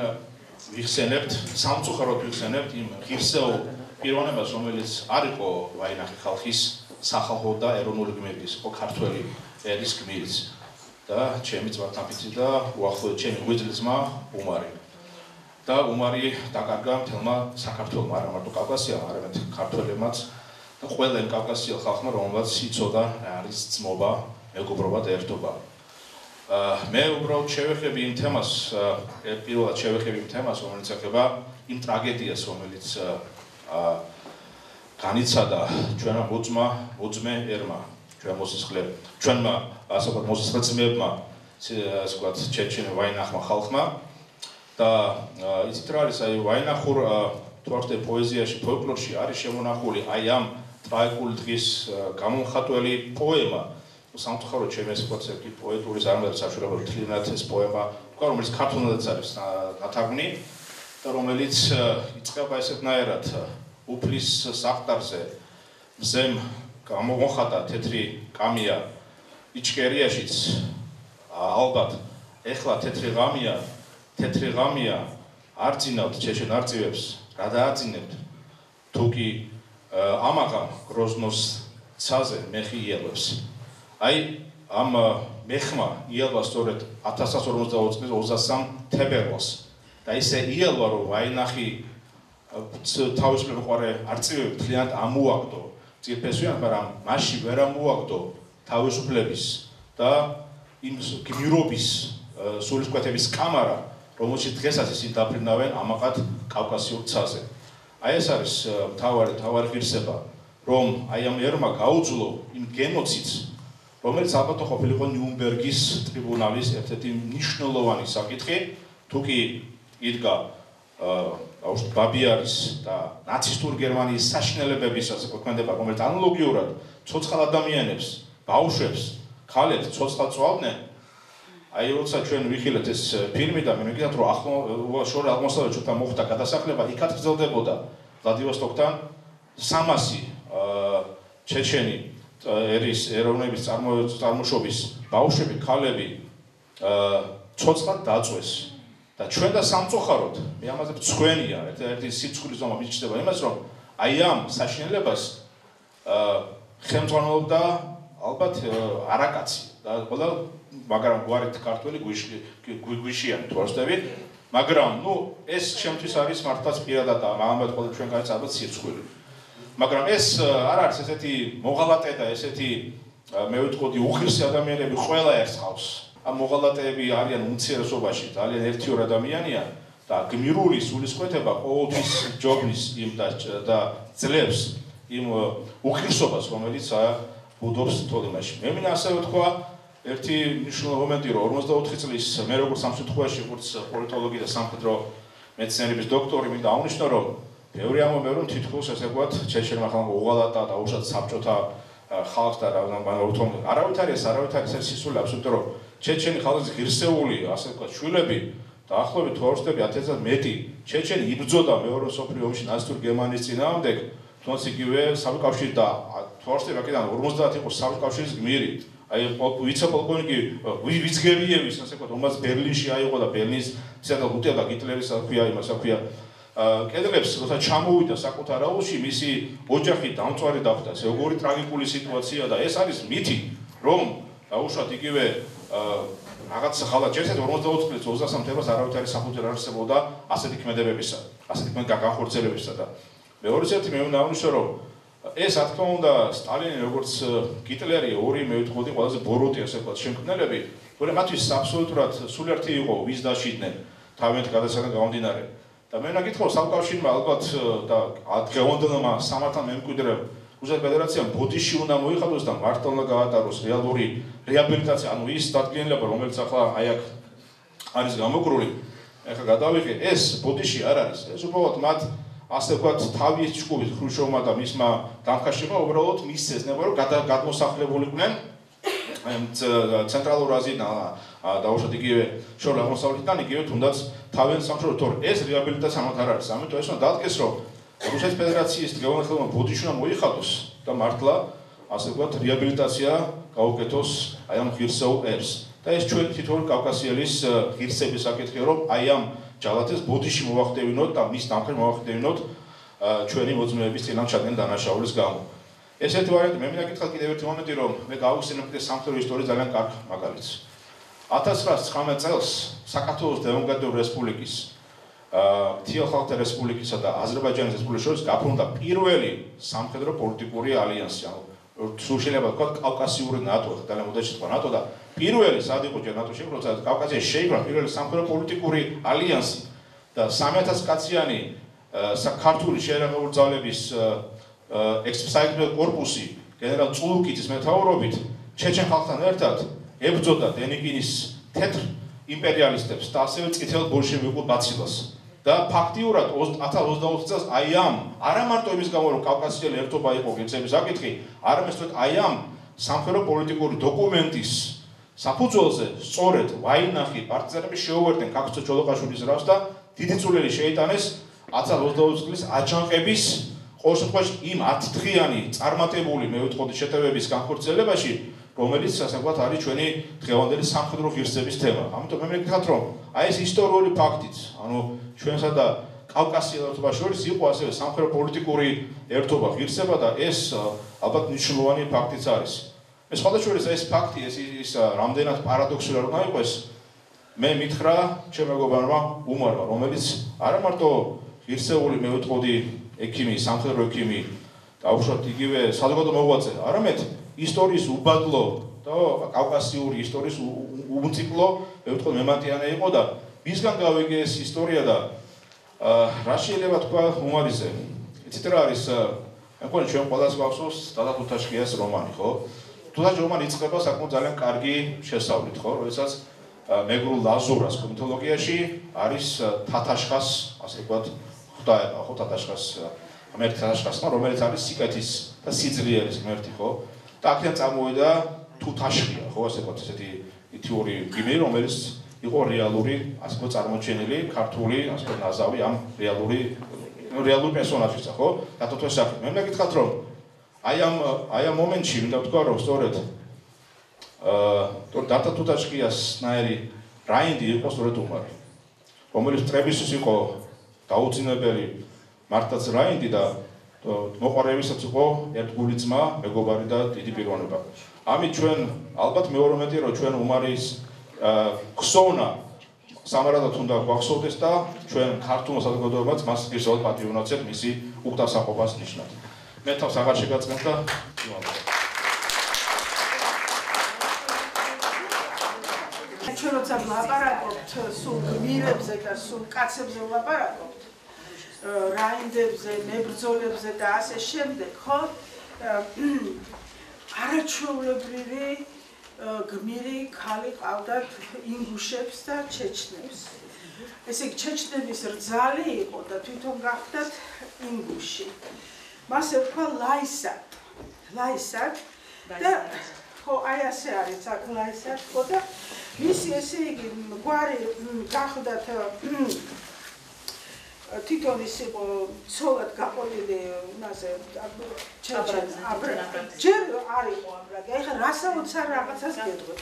ვიხსენებთ, სამწუხაროდ ვიხსენებთ იმ ღირსეულ პიროვნებას, რომელიც არ იყო ვაინახი ხალხის სახალხო და ეროვნული გმირის, იყო ქართველი ერის გმირიც და ჩემი ძმათნაფიცი და უახლოესი ჩემი ღვიძლი-ძმა უმარი. და უმარი დაკარგა მთელმა საქართველოსმა, არა მარტო კავკასიამ, არამედ ქართველებმაც და ყველა იმ კავკასიელ ხალხმა, რომელსაც იცოდა რა არის ძმობა, მეგობრობა და ერთობა. მე უბრალოდ შევეხები იმ თემას, პირველად შევეხები იმ თემას, რომელიც ეხება იმ ტრაგედიას, რომელიც განიცადა ჩვენმა მოწმე ერმა, ჩვენ ჩვენმა ასე ვთქვათ მოსისხლე ძმებმა, ასე ვთქვათ ჩეჩენ ვაინახმა ხალხმა და იცით რა არის აი ვაინახურ თვარდე პოეზიაში, ფოლკლორში არის შემონახული აი ამ ტრაგიკული დღის გამომხატველი პოემა. სამწუხაროდ ჩემს ეს ვთქვათ ერთი პოეტური ზარმაცის საშუალება თლიანად ეს პოემა, რომელიც ქართულადაც არის ნათარგმნი და რომელიც იწყება ესეთნაირად უფლის საყდარზე მზემ გამოხატა თეთრი კამია იჩკერიაშიც ალბათ ეხლა თეთრი ღამია არ ძინავთ ჩეჩენ არწივებს რა დააძინებთ თუ კი ამაღამ გროზნოს ცაზე მეხი იელვებს აი ამ მეხმა იელვა სწორედ 1140 წლის 23 თებერვალს და ისე იელვა რომ ვაინახი თავისუფლება ყარე არწივები თლიანად ამოაგდო ძირფესვიან, მაგრამ მასში ვერ ამოაგდო თავისუფლების და იმ გმირობის სულისკვეთების კამარა, რომელშიც დღესაც ისინი დაფრინავენ ამაყად კავკასიურ ცაზე. აი ეს არის მთავარი ღირსება, რომ აი ამ ერმა გაუძლო იმ გენოციდს, რომელიც ალბათ ყოფილიყო ნიურნბერგის ტრიბუნალის ერთ-ერთი მნიშვნელოვანი საკითხი, თუ კი იდგა ბაბიარის და ნაცისტურ გერმანიის საშინელებების ასე მოქმედება, რომელიც ანალოგიურად ცოცხალ ადამიანებს, ბავშვებს, ქალებს ცოცხალ წვავდნენ. აი როცა ჩვენ ვიხილეთ ეს ფილმი და მე მეკითხავთ რომ შორე აღმოსავლეთში თან მოხდა გადასახლება, იქაც გრძელდებოდა ვლადივოსტოკთან 300 ჩეჩენი ერის ეროვნების წარმოშობის ბავშვები, ქალები ცოცხლად დაწვეს. და ჩვენ და სამწუხაროდ მე ამაზე მცხვენია, ერთ-ერთი სიცხვილის ზომა მიჩნდება იმას, რომ აი ამ საშინელებას ხელმძღვანელობდა ალბათ არაკაცი და ყველა მაგრამ გვარით ქართველი გვიშიანი თუ არ ვსწრებით, მაგრამ ეს ჩემთვის არის მართლაც პირადად ამბობთ ყველა ჩვენ გაიც ალბათ სიცხვილი. მაგრამ ეს არ არის ესეთი მოღალატე და ესეთი მე ვიტყოდი უხირსი ადამიანები ყველა ერთს ყავს. ამ მოღალატეები არიან უმცირესობაში, ძალიან ერთიორ ადამიანია და გმირული სულისკვეთება ყოველთვის ჯობნის იმ და ძლებს იმ უხირსობას, რომელიც ბუდობს თოლებაში. მე მინდა ასევე ვთქვა ერთი მნიშვნელოვანი მომენტი, რომ 44 წლის მე როგორც სამსიტყვაში, როგორც პოლიტოლოგი და სამხედრო მეცნიერების დოქტორი, მინდა აღნიშნო, რომ ბევრი ამბობენ, რომ თითქოს ესე ვთქვათ, ჩეჩენმა ხალხმა უღალატა და უშად საბჭოთა ხალხს და არავითარი ეს სისული აბსოლუტურად რომ ჩეჩენი ხალხის ღირსეული, ასე ვთქვათ, შვილები დაახლოებით 200-1000 მეტი ჩეჩენი იბრძოდა მეორე მსოფლიო ომში ნაცისტური გერმანიის წინააღმდეგ, თუნდაც იგივე საბჭოთა და 200-დან 50 იყო საბჭოთა გმირი. აი ვიცე-პოლკოვნიკი ვიცგერიევის, ასე ვთქვათ, რომელიც ბერლინში აიღო და ბერლინის ცენტრალ გუტია და გიტლერის აქვია იმას აქვია კედლებს, როცა ჩამოვიდა საკუთარ აუზში, მისი ოჯახი დამწვარი დახვდა. ეს როგორი ტრაგიკული სიტუაცია და ეს არის მითი, რომ დაუშვათ იგივე რაღაც ხალხად ჯერჯერობით 42 წლის 23 თებერვალს არავითარი საფუძველი არ არსებობდა ასეთი ქმედებებისა, ასეთი განხორციელებისა და მეორე ერთი მე უნდა აღნიშნო, რომ ეს რა თქმა უნდა სტალინი როგორც გიტლერი ორი მე ვიტყოდი ყველაზე ბოროტი ასე ვთქვათ შემქმნელები, მაგრამ მათთვის აბსოლუტურად სულიერთი იყო ვის დაშიდნენ თავიანთი გადასახადიდან გამომდინარე. და მე უნდა გითხრა საბჭოთა ალბათ და დღევანდელმა სამართალ მემკვიდრე რუსეთის ფედერაციამ ბოდიში უნდა მოიხადოს და მართლა უნდა გაატაროს რეალური რეაბილიტაცია, ანუ ის დადგენილება, რომელიც ახლა აი აქ არის გამოგრული, ახლა გადავიღე, ეს ბოდიში არ არის, ეს უბრალოდ მათ ასე ვთქვათ თავის ჭკურის ხრუშოვმა და მისმა დამხაშება უბრალოდ მისცეს, რომ გადმოსახლებულიყვნენ ცენტრალურ აზიიდან დაუშვათ იგივე შორე აღმოსავლეთიდან, იგივე თუნდაც თავიანთ სამშობლოში, თორე ეს რეაბილიტაცია მათ არ არის. ამიტომ ეს უნდა დადგეს, რომ რუსეთის ფედერაციის დღევანდელმა ბოდიში უნდა მოიხადოს და მართლა ასე ვთქვათ რეაბილიტაცია გაუკეთოს აი ამ ღირსეულ ერს. და ეს ჩვენი თითოეული კავკასიელის ღირსების საკითხია, რომ აი ამ ჯალათებს ბოდიში მოვახდევინოთ და მის დამხერ მოვახდევინოთ ჩვენი მოძმეების წინამ ჩადენილ დანაშაულის გამო. ესეთი ვარიანტი მე მინდა გითხრათ კიდევ ერთი მომენტი, რომ მე გავიხსენებ კიდე სამხედრო ისტორიის ძალიან კარგ მაგალითს. 1919 წელს საქართველოს დემოკრატიული რესპუბლიკის მთიელ ხალხთა რესპუბლიკისა და აზერბაიჯანის რესპუბლიკის შორის გაფორმდა პირველი სამხედრო პოლიტიკური ალიანსი, ანუ თუ შეიძლება ვთქვათ კავკასიური ნატო, ძალიან მუდაში თქვა ნატო და პირველი სად იყო ჯერ ნატო შეიქმნა, როცა კავკასიაში შეიქმნა პირველი სამხედრო პოლიტიკური ალიანსი და 3000 კაციანი ქართული შეერაღებული ძალების ექსპედიციური კორპუსი გენერალ წულუკიძის მეთაურობით ჩეჩენ ხალხთან ერთად ებრძოდა დენიკინის თეთრ იმპერიალისტებს და ასევე წითელ ბოლშევიკულ ბაცილას. და ფაქტიურად 1920 წელს აი ამ არა მარტო იმის გამო რომ კავკასიელი ერთობა იყო ღირსების საკითხი, არამედ აი ამ სამხედრო პოლიტიკური დოკუმენტის საფუძველზე სწორედ ვაინახი პარტიზანები შეუერთდნენ ქაქუცო ჩოლოყაშვილის რავს და დიდი წვლილი შეიტანეს 1922 წლის აჯანყების ყოველ შემთხვევაში იმ 10 დღიანი წარმატებული მე ვიტყოდი შეტევების განხორციელებაში, რომელიც ასე ვთქვათ არის ჩვენი დღევანდელი სამხედრო ღირსების თემა. ამიტომ მე მეკითხავთ, რომ აი ეს ისტორიული ფაქტიც, ანუ ჩვენსა და კავკასიელ ერთობას შორის იყო ასევე სამხედრო პოლიტიკური ერთობა ღირსება და ეს ალბათ მნიშვნელოვანი ფაქტიც არის. მე სხვადასხვა ეს ფაქტი ის რამდენად პარადოქსული არ უნდა იყოს, მე მითხრა ჩემ მეგობარმა უმარმა, რომელიც არა მარტო ღირსეული მე ვიტყოდი ექიმი, სამხედრო ექიმი და უშუალოდ იგივე საზოგადო მოღვაწე, არამედ ისტორიის უბადლო და კავკასიური ისტორიის უმციკლო მე ვიტყოდი მემატიანე იყო და მისგან გავიგე ეს ისტორია და რა შეიძლება თქვა უმარიზე. იცით რა არის მე მგონი ჩვენ ყველას გვახსოვს დადა თუთაშხიას რომანი, ხო? თუთაშხის რომანი იწყება საკმაოდ ძალიან კარგი შესწავლით, ხო? როდესაც მეგრულ ლაზურას მითოლოგიაში არის თათაშხას, ასე ვთქვათ, ღვთაება, ხო, თათაშხას, ღმერთი თათაშხასმა, რომელიც არის სიკეთის და სიძლიერის ღმერთი, ხო? და აქედან წამოვიდა თუთაშხია, ხო, ასე ვთქვათ, ესეთი ითიური გიმი, რომელიც იყო რეალური, ასე ვთქვათ, წარმოჩენილი ქართული, ასე ვთქვათ, ნაზავი ამ რეალური პერსონაჟისა, ხო? და თუთაშხი. მე მეკითხათ, რომ აი ამ მომენტში მინდა ვთქვა, რომ სწორედ დათა თუთაშხიასნაირი რაინდი იყო სწორედ უმარი, რომელიც მტრებისთვის იყო დაუძინებელი მართლაც რაინდი და მოყვარევისაც იყო ერთგული ძმა, მეგობარი და დიდი პიროვნება. ამით ჩვენ ალბათ მეორე მეტია, რომ ჩვენ უმარის ხსოვნა სამარადად უნდა გვახსოვდეს და ჩვენ ქართულ საზოგადოებაც მას გირსაუბრად პატივი უნაცეთ მისი უკდავსაყოფას ნიშნად. მე თავს აღარ შეგაწყენთ და ჩვენ როცა ვლაპარაკობთ სულ გმირებზე და სულ კაცებზე ვლაპარაკობთ, რაინდებზე, მებრძოლებზე და ასე შემდეგ, ხო? არაჩვეულებრივი გმირი ქალი ყავდათ ინგუშებს და ჩეჩნებს. ესე იგი ჩეჩნების რძალი იყო და თვითონ გახდათ ინგუში. მას ერქვა ლაისად და ხო აი ასე არის აქ ლაისად ხო და მისი ესე იგი გვარი გახდათ თვითონ ის იყო ცოლად გაყოლილი მასე ჯერ არ იყო აბრაგი ეხლა რასაოცარ რაღაცას გეტყვით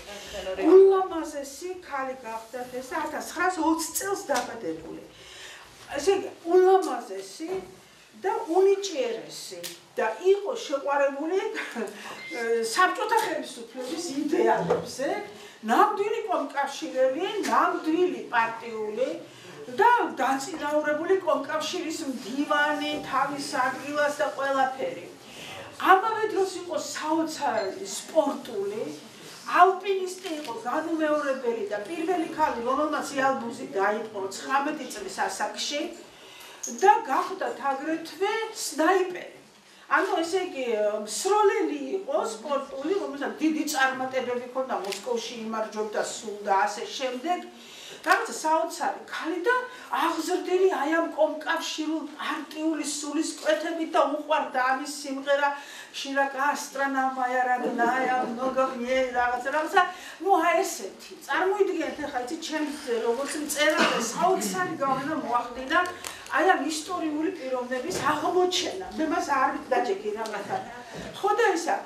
ულამაზესი ქალი გახდათ ეს 1920 წელს დაბადებული ესე იგი ულამაზესი და უნიჭიერესი და იყო შეყვარებული საბჭოთა ხელისუფლების იდეალებზე, ნამდვილი კომკავშირელი, ნამდვილი პარტიული და დაწინაურებული კომკავშირის მდივანი, თავის ადგილას და ყველაფერი. ამავე დროს იყო საოცარი სპორტული, ალპინისტი იყო განუმეორებელი და პირველი ქალი, რომელმაც იალბუზი დაიწყო 19 წლის ასაკში და გახდათ აგრეთვე სნაიპერი. ანუ ესე იგი მსროლელი იყო სპორტული, რომელსაც დიდი წარმატებები ჰქონდა მოსკოვში იმარჯვებდა სულ და ასე შემდეგ. რაღაცა საოცარი ქალი და აღზრდილი აი ამ კომკავშირულ პარტიული სულისკვეთებით და უყვარდა ამის სიმღერა შირაკა ასტრანამაია რადნაია ნოგომიე რაღაცა ნუ აი ესეთი წარმოიდგინეთ ახლა იცი ჩემს როგორც მწერალზე საოცარი გავლენა მოახდინა აი ამ ისტორიული პიროვნების აღმოჩენა მე მას არ დაჭეკი რაღაცა ხო და ისა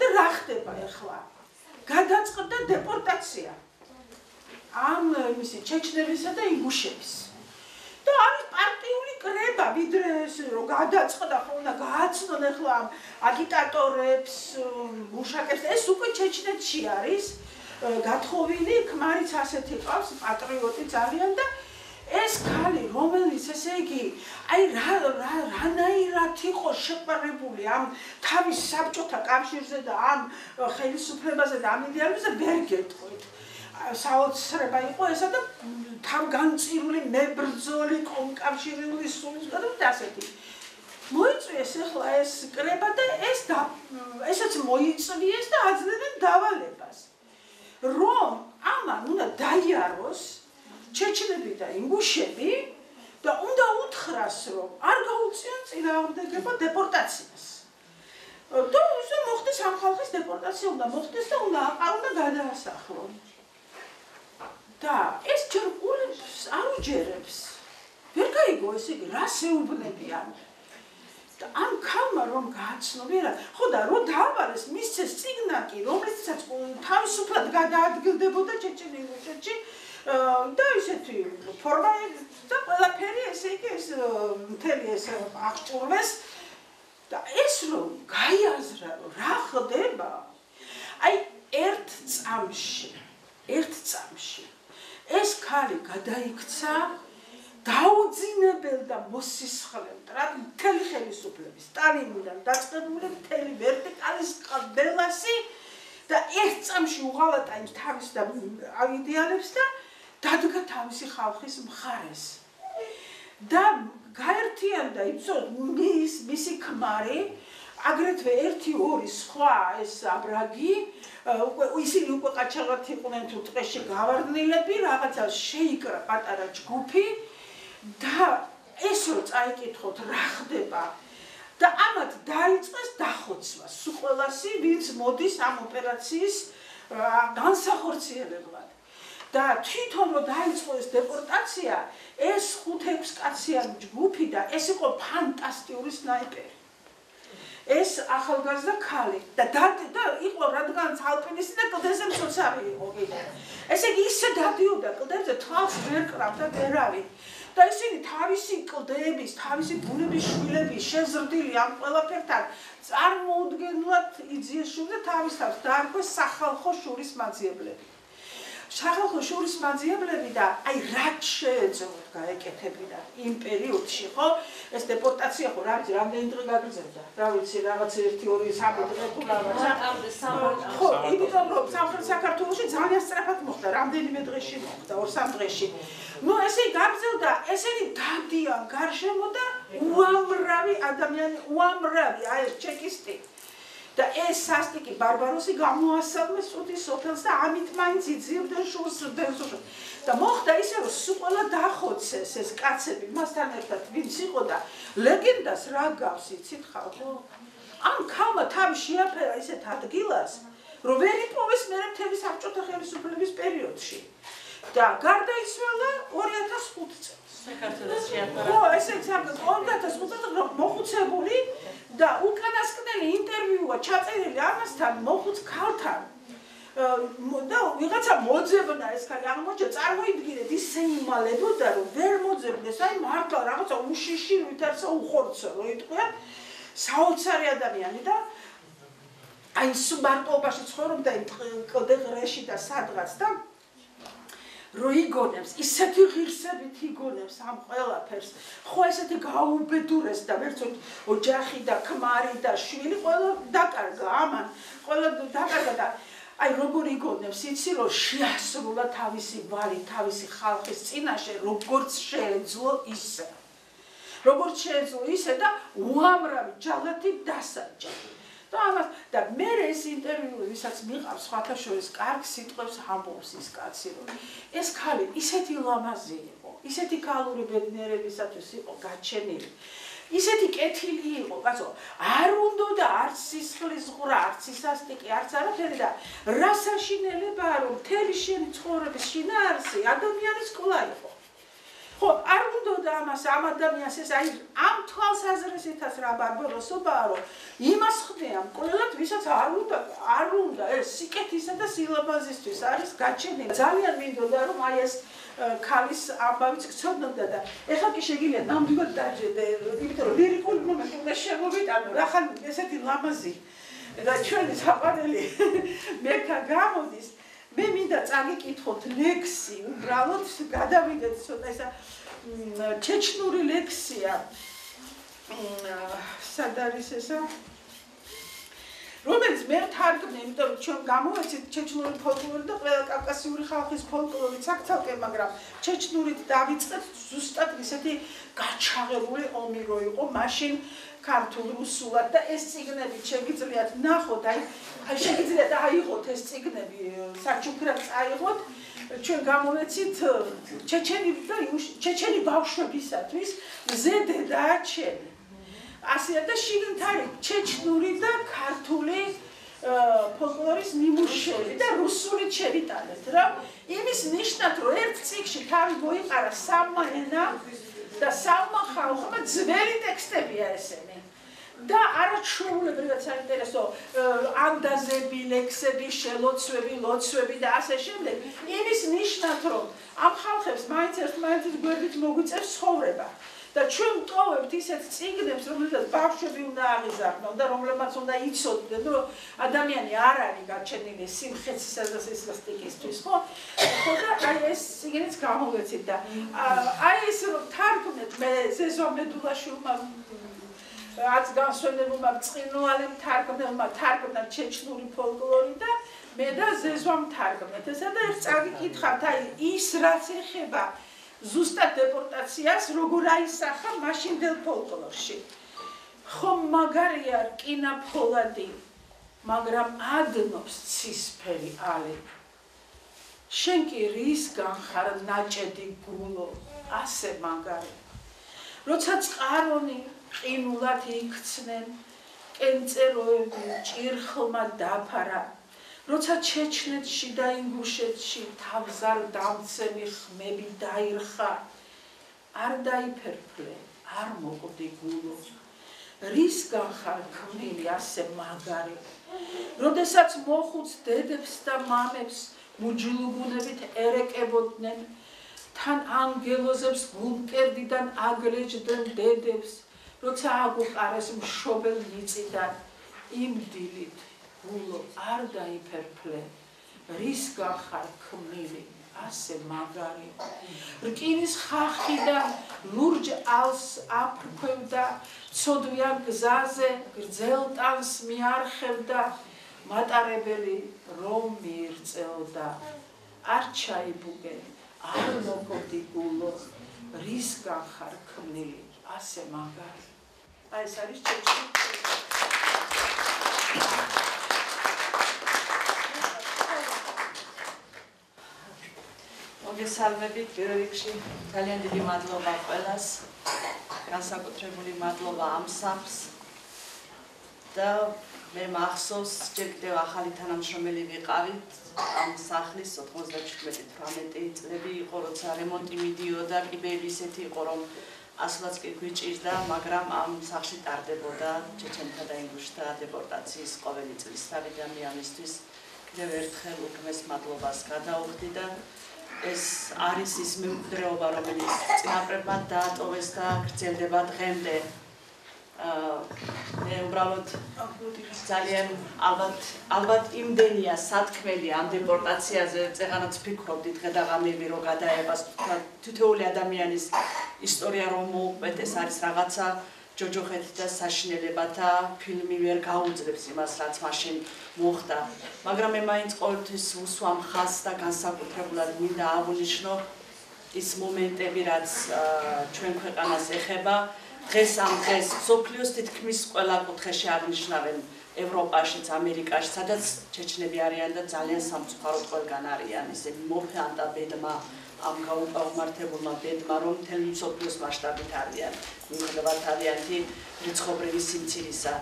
და რა ხდება ახლა გადაწყდა დეპორტაცია ამ იმისი ჩეჩნებისა და ინგუშების და არის პარტიული კრება ვიდრე ეს რომ გადაწყდა ხო უნდა გააცნონ ახლა აგიტატორებს მუშაკებს ეს უკვე ჩეჩნეთში არის გათხოვილი ქმარიც ასეთი ყავს პატრიოტი ძალიან და ეს ქალი რომელიც ესე იგი აი რანაირად იყო შეყვარებული ამ თავის საბჭოთა კავშირზე და ამ ხელისუფლებაზე და ამ იდეალებზე ვერ გეტყვით საოცრება იყო ესა და თავგანწირული მებრძოლი კომკავშირული სულისკვეთებით და ასეთი მოიწვიეს ახლა ეს კრება და ესეც მოიწვიეს და აძლევენ დავალებას რომ ამან უნდა დაიაროს ჩეჩნები და ინგუშები და უნდა უთხრას რომ არ გაუწიონ წინააღმდეგობა დეპორტაციას და ისე მოხდეს ამ ხალხის დეპორტაცია უნდა მოხდეს და უნდა აყარონ და გადაასახლონ და ეს ჯერ გულებს არ უჯერებს ვერ გაიგო ესე იგი რას ეუბნებიან და ამ ქალმა რომ გააცნობიერა ხო და რო დაავალეს მისცეს წიგნაკი რომლითაც თავისუფლად გადაადგილდებოდა ჩეჩენ-ინგუშეთში და ისეთი ფორმა და ყველაფერი ესე იგი ეს მთელი ეს აღჭურვეს და ეს რომ გაიაზრა რომ რა ხდება აი ერთ წამში ეს ქალი გადაიქცა დაუძინებელ და მოსისხლელ მთელი ხელისუფლების სტალინიდან დაწყებული მთელი ვერტიკალის ყველასი და ერთ წამში უღალატა იმ თავის და იდეალებს და დადგა თავისი ხალხის მხარეს. და გაერთიანდა მისი ქმარი, აგრეთვე 1-2 სხვა ეს აბრაგი, ისინი უკვე ყაჩაღად იყვნენ თუ ტყეში გავარდნილები, რაღაცა შეიკრა პატარა ჯგუფი და ეს რო წაიკითხოთ რა ხდება და ამათ დაიწყეს დახოცვა სულ ყველასი, ვინც მოდის ამ ოპერაციის განსახორციელებლად. და თვითონ რო დაიწყო ეს დეპორტაცია, ეს 5-6 კაციანი ჯგუფი და ეს იყო ფანტასტიკური სნაიპერი. ეს ახალგაზრდა ქალი და იყო რადგან ალპინისტი და კლდეზე მცოცავი იყო კიდე. ესე იგი ისე დადიოდა კლდეზე, თვალს ვერ კრავდა ვერავინ. და ისინი თავისი კლდეების, თავისი ბუნების შვილების შეზრდილი ამ ყველაფერთან წარმოუდგენლად იძიეს და თავის თავს დაარქვეს სახალხო შურისმაძიებლები. სახალხო შურისმაძიებლები და აი რაც შეეძლოთ გაეკეთებინა იმ პერიოდში, ხო? ეს დეპორტაცია ხო რა ვიცი, რამდენი დღე გაგრძელდა? რა ვიცი, რაღაც 1-2-3 დღე თუ რაღაცა. ხო, იმიტომ რომ სამხრეთ საქართველოში ძალიან სწრაფად მოხდა, რამდენიმე დღეში მოხდა, 2-3 დღეში. ნუ ესე გაგრძელდა, ესენი დადიან გარშემო და უამრავი ადამიანი, უამრავი აი ეს ჩეკისტი. და ეს სასტიკი ბარბაროსი გამოასალმეს წუთის სოფელს და ამით მაინც იძიებდნენ შურს ბენზოში. და მოხდა ისე რომ სულ ყველა დახოცეს ეს კაცები მასთან ერთად ვინც იყო და ლეგენდას რა გავს იცით ხალხო? ამ ქალმა თავი შეაფერა ისეთ ადგილას, რომ ვერ იპოვეს მერე მთელი საბჭოთა ხელისუფლების პერიოდში. და გარდაიცვალა 2005 წელს. საქართველოს შეაფარა. ხო, ესე 2005 წელს მოხუცებული და უკანასკნელი ინტერვიუა ჩაწერილი ამასთან მოხუც ქალთან. და ვიღაცა მოძებნა ეს ქალი აღმოჩნდა, წარმოიდგინეთ ისე იმალებოდა რომ ვერ მოძებნეს, აი მართლა რაღაცა უშიში ვითარცა უხორცო რო იტყვია საოცარი ადამიანი და აი სუბარტობაში ცხოვრობდა იმ კლდეღრეში და სადღაც და რო იგონებს, ისეთი ღირსებით იგონებს ამ ყველაფერს, ხო ესეთი გაუბედურეს და ვერც ოჯახი და ქმარი და შვილი ყველა დაკარგა ამან, ყველა დაკარგა და აი როგორ იგონებს, იცი რომ შეასრულა თავისი ვალი, თავისი ხალხის წინაშე, როგორც შეეძლო ისე. როგორც შეეძლო ისე და უამრავი ჯალათი დასაჯა. და მე ეს ინტერვიუ ვისაც მიყავს სხვათა შორის კარგ სიტყვებს ამბობს ის კაცი რომ ეს ქალი ისეთი ლამაზი იყო, ისეთი ქალური ბედნიერებისათვის იყო გაჩენილი, ისეთი კეთილი იყო, კაცო, არ უნდა არც სისხლის ღრა, არც სასტიკი, არც არაფერი და რა საშინელებაა რომ მთელი შენი ცხოვრების შინაარსი ადამიანის კვლავ იყო. ხო, არ უნდა ამას ამ ადამიანს ეს აი ამ თვალსაზრისითაც რა ბარბაროსობაა რომ იმას ხდიან ყველად ვისაც არ უნდა ეს სიკეთისა და სილამაზისთვის არის გაჩენილი. ძალიან მინდოდა რომ აი ეს ქალის ამბავიც გცოდნოდა და ეხლა კი შეგიძლია ნამდვილად დაჯდე, იმიტომ რომ ლირიკული მომენტი უნდა შემოვიტანო, რახან ესეთი ლამაზი და ჩვენი საყვარელი მერქა გამოდის. მე მინდა წაგიკითხოთ ლექსი, უბრალოდ გადავიდეთ ცოტა ისა ჩეჩნური ლექსია. სად არის ესა? რომელიც მე თარგმნე, იმიტომ რომ ჩვენ გამოვეცით ჩეჩნური ფოლკლორი და ყველა კავკასიური ხალხის ფოლკლორიც აქ ცალკე, მაგრამ ჩეჩნურით დავიწყეთ ზუსტად ისეთი გაჩაღებული ომი რო იყო მაშინ ქართულ რუსულად და ეს წიგნები შეგიძლიათ ნახოთ, აი შეგიძლიათ აიღოთ ეს წიგნები, საჩუქრად წაიღოთ, ჩვენ გამოვეცით ჩეჩენი ბავშვებისათვის ზედე და ჩემი. ასეა და შიგნით არის ჩეჩნური და ქართული ფოლკლორის ნიმუშები და რუსული შევიტანეთ, რა. იმის ნიშნად რომ ერთ წიგნში თავი მოიყარა სამმა ენა და სამმა ხალხმა ძველი ტექსტებია ესენი. და არაჩვეულებრივად საინტერესო ანდაზები, ლექსები, შელოცვები, ლოცვები და ასე შემდეგ. იმის ნიშნად რომ ამ ხალხებს მაინც ერთმანეთის გვერდით მოგვიწევს ცხოვრება. და ჩვენ ვტოვებთ ისეთ წიგნებს, რომელსაც ბავშვები უნდა აღიზარდნონ და რომლებმაც უნდა იცოდნენ, რომ ადამიანი არ არის გაჩენილი სიმხეცისა და სისხლისტიკისთვის, ხო? ხო და აი ეს წიგნიც გამოვეცით და აი ეს რომ თარგმნეთ მე ზეზომედულაშვილმა რაც განსვენებულმა ბრწყინვალემ თარგმნა ჩეჩნური ფოლკლორი და მე და ზეზვა მთარგმნეთ ესა და ერთ წაგიკითხავთ აი ის რაც ეხება ზუსტად დეპორტაციას როგორ აისახა მაშინდელ ფოლკლორში ხომ მაგარია რკინა ფოლადი მაგრამ ადნობს ცისფერი ალი შენ კი რისგან ხარ ნაჭედი გულო ასე მაგარი როცა წყარონი ყინულად იქცნენ კენწეროები ჭირხლმა დაფარა როცა ჩეჩნეთში და ინგუშეთში თავზარ დამცემი ხმები დაირხა არ დაიფერფლე არ მოკვდი გულო რისგან ხარ ქმნილი ასე მაგარი როდესაც მოხუც დედებს და მამებს მუჯილუგუნებით ერეკებოდნენ თან ანგელოზებს გულმკერდიდან აგლეჯდნენ დედებს როცა აგუყარეს მშობელ მიწიდან იმ დილით გულო არ დაიფერფლე რისგან ხარ ქმნილი ასე მაგარი რკინის ხახიდან ლურჯ ალს აფრქვევდა ცოდვიან გზაზე გრძელტანს მიარხევდა მატარებელი რომ მიირწეოდა არ ჩაიბუგე არ მოკვდი გულო რისგან ხარ ქმნილი ასე მაგარი აი ეს არის ჩეჩენი მოგესალმებით პირველ რიგში ძალიან დიდი მადლობა ყველას განსაკუთრებული მადლობა ამ სახლს და მე მახსოვს ჯერ კიდევ ახალი თანამშრომელი ვიყავით ამ სახლის 97-18 წლები იყო როცა რემონტი მიდიოდა კიბეები ისეთი იყო რომ ასლაც კი გვიჭირდა მაგრამ ამ სახლში ტარდებოდა ჩეჩენთა და ინგუშთა დეპორტაციის ყოველი წლის თავიდან მე ამისთვის კიდევ ერთხელ უქმეს მადლობას გადაუხდი და ეს არის ის მემკვიდრეობა რომელიც წინაპრებმა დაატოვეს და გრძელდება დღემდე მე უბრალოდ ძალიან ალბათ იმდენია სათქმელი ამ დეპორტაციაზე წეღანაც ვფიქრობდი დღე-დაღამები რომ გადაებას თითოეული ადამიანის ისტორია რომ მოუყვეთ ეს არის რაღაცა ჯოჯოხეთი და საშინელებათა ფილმი ვერ გაუძლებს იმას რაც მაშინ მოხდა მაგრამ მე მაინც ყოველთვის უსვამ ხაზს და განსაკუთრებულად მინდა აღვნიშნო ის მომენტები რაც ჩვენ ქვეყანას ეხება დღეს ამ დღეს სოფლიოს თითქმის ყველა კუთხეში აღნიშნავენ ევროპაშიც ამერიკაში სადაც ჩეჩნები არიან და ძალიან სამწუხაროდ ყველგან არიან ესე მოფანტა ბედმა ამ გაუმართებულმა ბედმა რომ მთელი სოფლიოს მასშტაბით არიან მიუხედავად თავიანთი რიცხობრივი სიმცირისა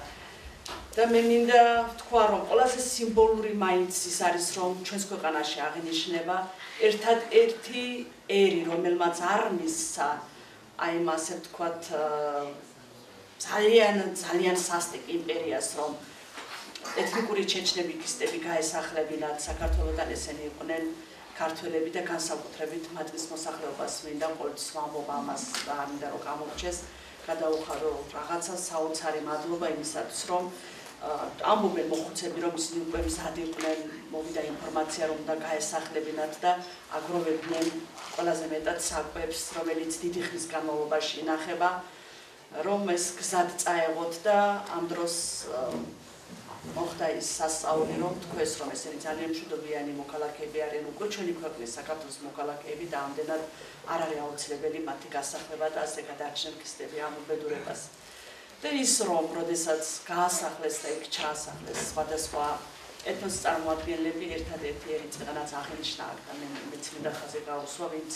და მე მინდა ვთქვა რომ ყველაზე სიმბოლური მაინც ის არის რომ ჩვენს ქვეყანაში აღინიშნება ერთადერთი ერი რომელმაც არ მისცა აი ამ ასე ვთქვათ ძალიან სასტიკ იმპერიას რომ ეთნიკური ჩეჩნებიკისტები გაესახლებინათ საქართველოსთან ესენი იყვნენ ქართველები და განსაკუთრებით მათთვის მოსახლეობას მინდა ყოველთვის ვამბობ ამას და მინდა რომ გამორჩეს გადაუხარო რაღაცა საოცარი მადლობა იმისათვის რომ ამბობენ მოხუცები რომ ისინი უკვე მზად იყვნენ მოვიდა ინფორმაცია რომ უნდა გაესახლებინათ და აგროვებდნენ ყველაზე მეტად საკვებს რომელიც დიდი ხნის განმავლობაში ინახება რომ ეს გზად წაეღოთ და ამ დროს მოხდა ის სასწაული რომ თქვეს რომ ესენი ძალიან მშვიდობიანი მოქალაქეები არიან უკვე ჩვენი ქვეყნის საქართველოს მოქალაქეები და ამდენად არ არის აუცილებელი მათი გასახლება და ასე გადაარჩენ ქისტები ამ უბედურებას და ის რომ როდესაც გაასახლეს და იქ ჩაასახლეს სხვადასხვა ეთნოსის წარმოადგენლები ერთადერთი ერიწიღანაც აღინიშნა აქ და მეც მინდა ხაზე გავუსვა ვინც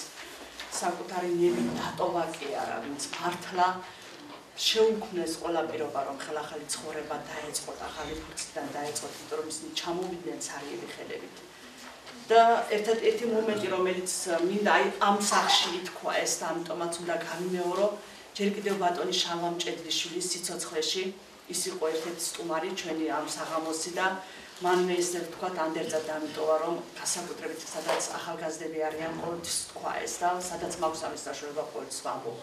საკუთარი ნებით დატოვა კი არა ვინც მართლა შეუქმნეს ყველა პირობა რომ ხელახალი ცხოვრება დაეწყოთ ახალი ფურცლიდან დაეწყოთ იმიტომ რომ ისინი ჩამოვიდნენ ცარიელი ხელებით და ერთადერთი მომენტი რომელიც მინდა აი ამ სახში ითქვა ეს და ამიტომაც უნდა გამიმეორო ჯერ კიდევ ბატონი შალვა მჭედლიშვილის სიცოცხლეში ის იყო ერთ-ერთი სტუმარი ჩვენი ამ საღამოსი და მან ესე ვთქვათ ანდერძად დამიტოვა რომ განსაკუთრებით სადაც ახალგაზრდები არიან ყოველთვის თქვა ეს და სადაც მაქვს ამის საშუალება ყოველთვის ვამბობ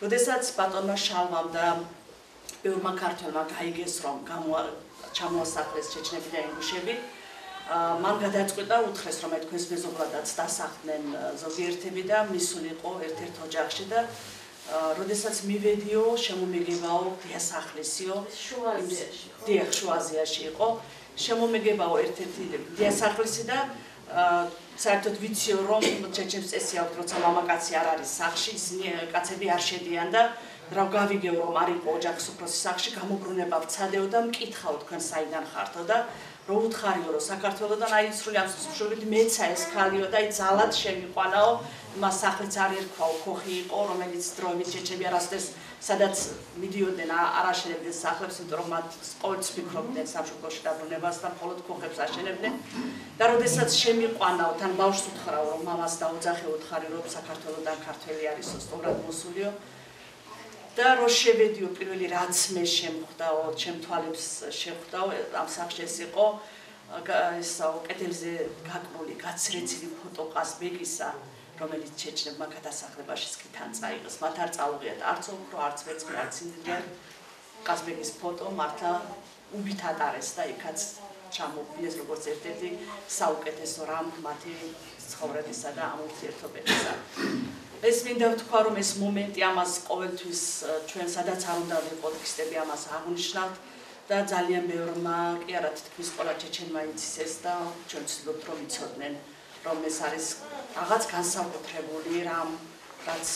როდესაც ბატონმა შალვამ და ბევრმა ქართველმა გაიგეს რომ ჩამოასახლეს ჩეჩნები და ინგუშები მან გადაწყვიტა უთხრეს რომ თქვენს მეზობლადაც დასახლდნენ ზოგიერთები და მისული იყო ერთ-ერთ ოჯახში და როდესაც მივედიო შემომიგებაო დიასახლისიო შუა აზიაში იყო შემომეგებაო ერთ-ერთი დიასახლისი და საერთოდ ვიციო რომ ჩეჩენს წესი აქვს როცა მამაკაცი არ არის სახლში ისინი კაცები არ შედიან და რა გავიგეო რომ არ იყო ოჯახის უფროსი სახლში გამოგრუნება ვცადეო და მკითხაო თქვენ საიდან ხართო და რო უთხარიო რომ საქართველოსდან აი სრული ამ მსხვერპლით მეცა ეს ქალიო და აი ძალად შემიყვანაო მას სახლიც არ ერქვაო ქოხი იყო რომელიც დროებით ჩეჩები არასდროს სადაც მიდიოდნენ არ აშენებდნენ სახლებს იმიტომ რომ მათ ყოველთვის ფიქრობდნენ სამშობლოში დაბრუნებას და მხოლოდ ქოხებს აშენებდნენ და როდესაც შემიყვანაო თან ბავშვს უთხრაო რომ მამას დაუძახე უთხარი რომ საქართველოსდან ქართველი არისო სწორად მოსულიო და რო შევედიო პირველი რაც მე შემხვდაო ჩემ თვალებს შეხვდაო ამ სახლში ეს იყო ესა კეთილზე გაკრული გაცრეცილი ფოტო ყაზბეგისა რომელიც ჩეჩნებმა გადასახლებაშიც კი თან წაიღეს მათ არ წაუღიათ არც ოქრო არც ვერცხლი არც ინდიარ ყაზბეგის ფოტო მართლა უბით ატარეს და იქაც ჩამოვიდეს როგორც ერთ-ერთი საუკეთესო რამ მათი ცხოვრებისა და ამ ურთიერთობებისა ეს მინდა ვთქვა რომ ეს მომენტი ამას ყოველთვის ჩვენ სადაც არ უნდა ვიყოთ ქისტები ამას აღნიშნავთ და ძალიან ბევრმა კი არა თითქმის ყველა ჩეჩენმა იცის და ჩვენ ვცდილობთ რომ იცოდნენ რომ ეს არის რაღაც განსაკუთრებული რამ რაც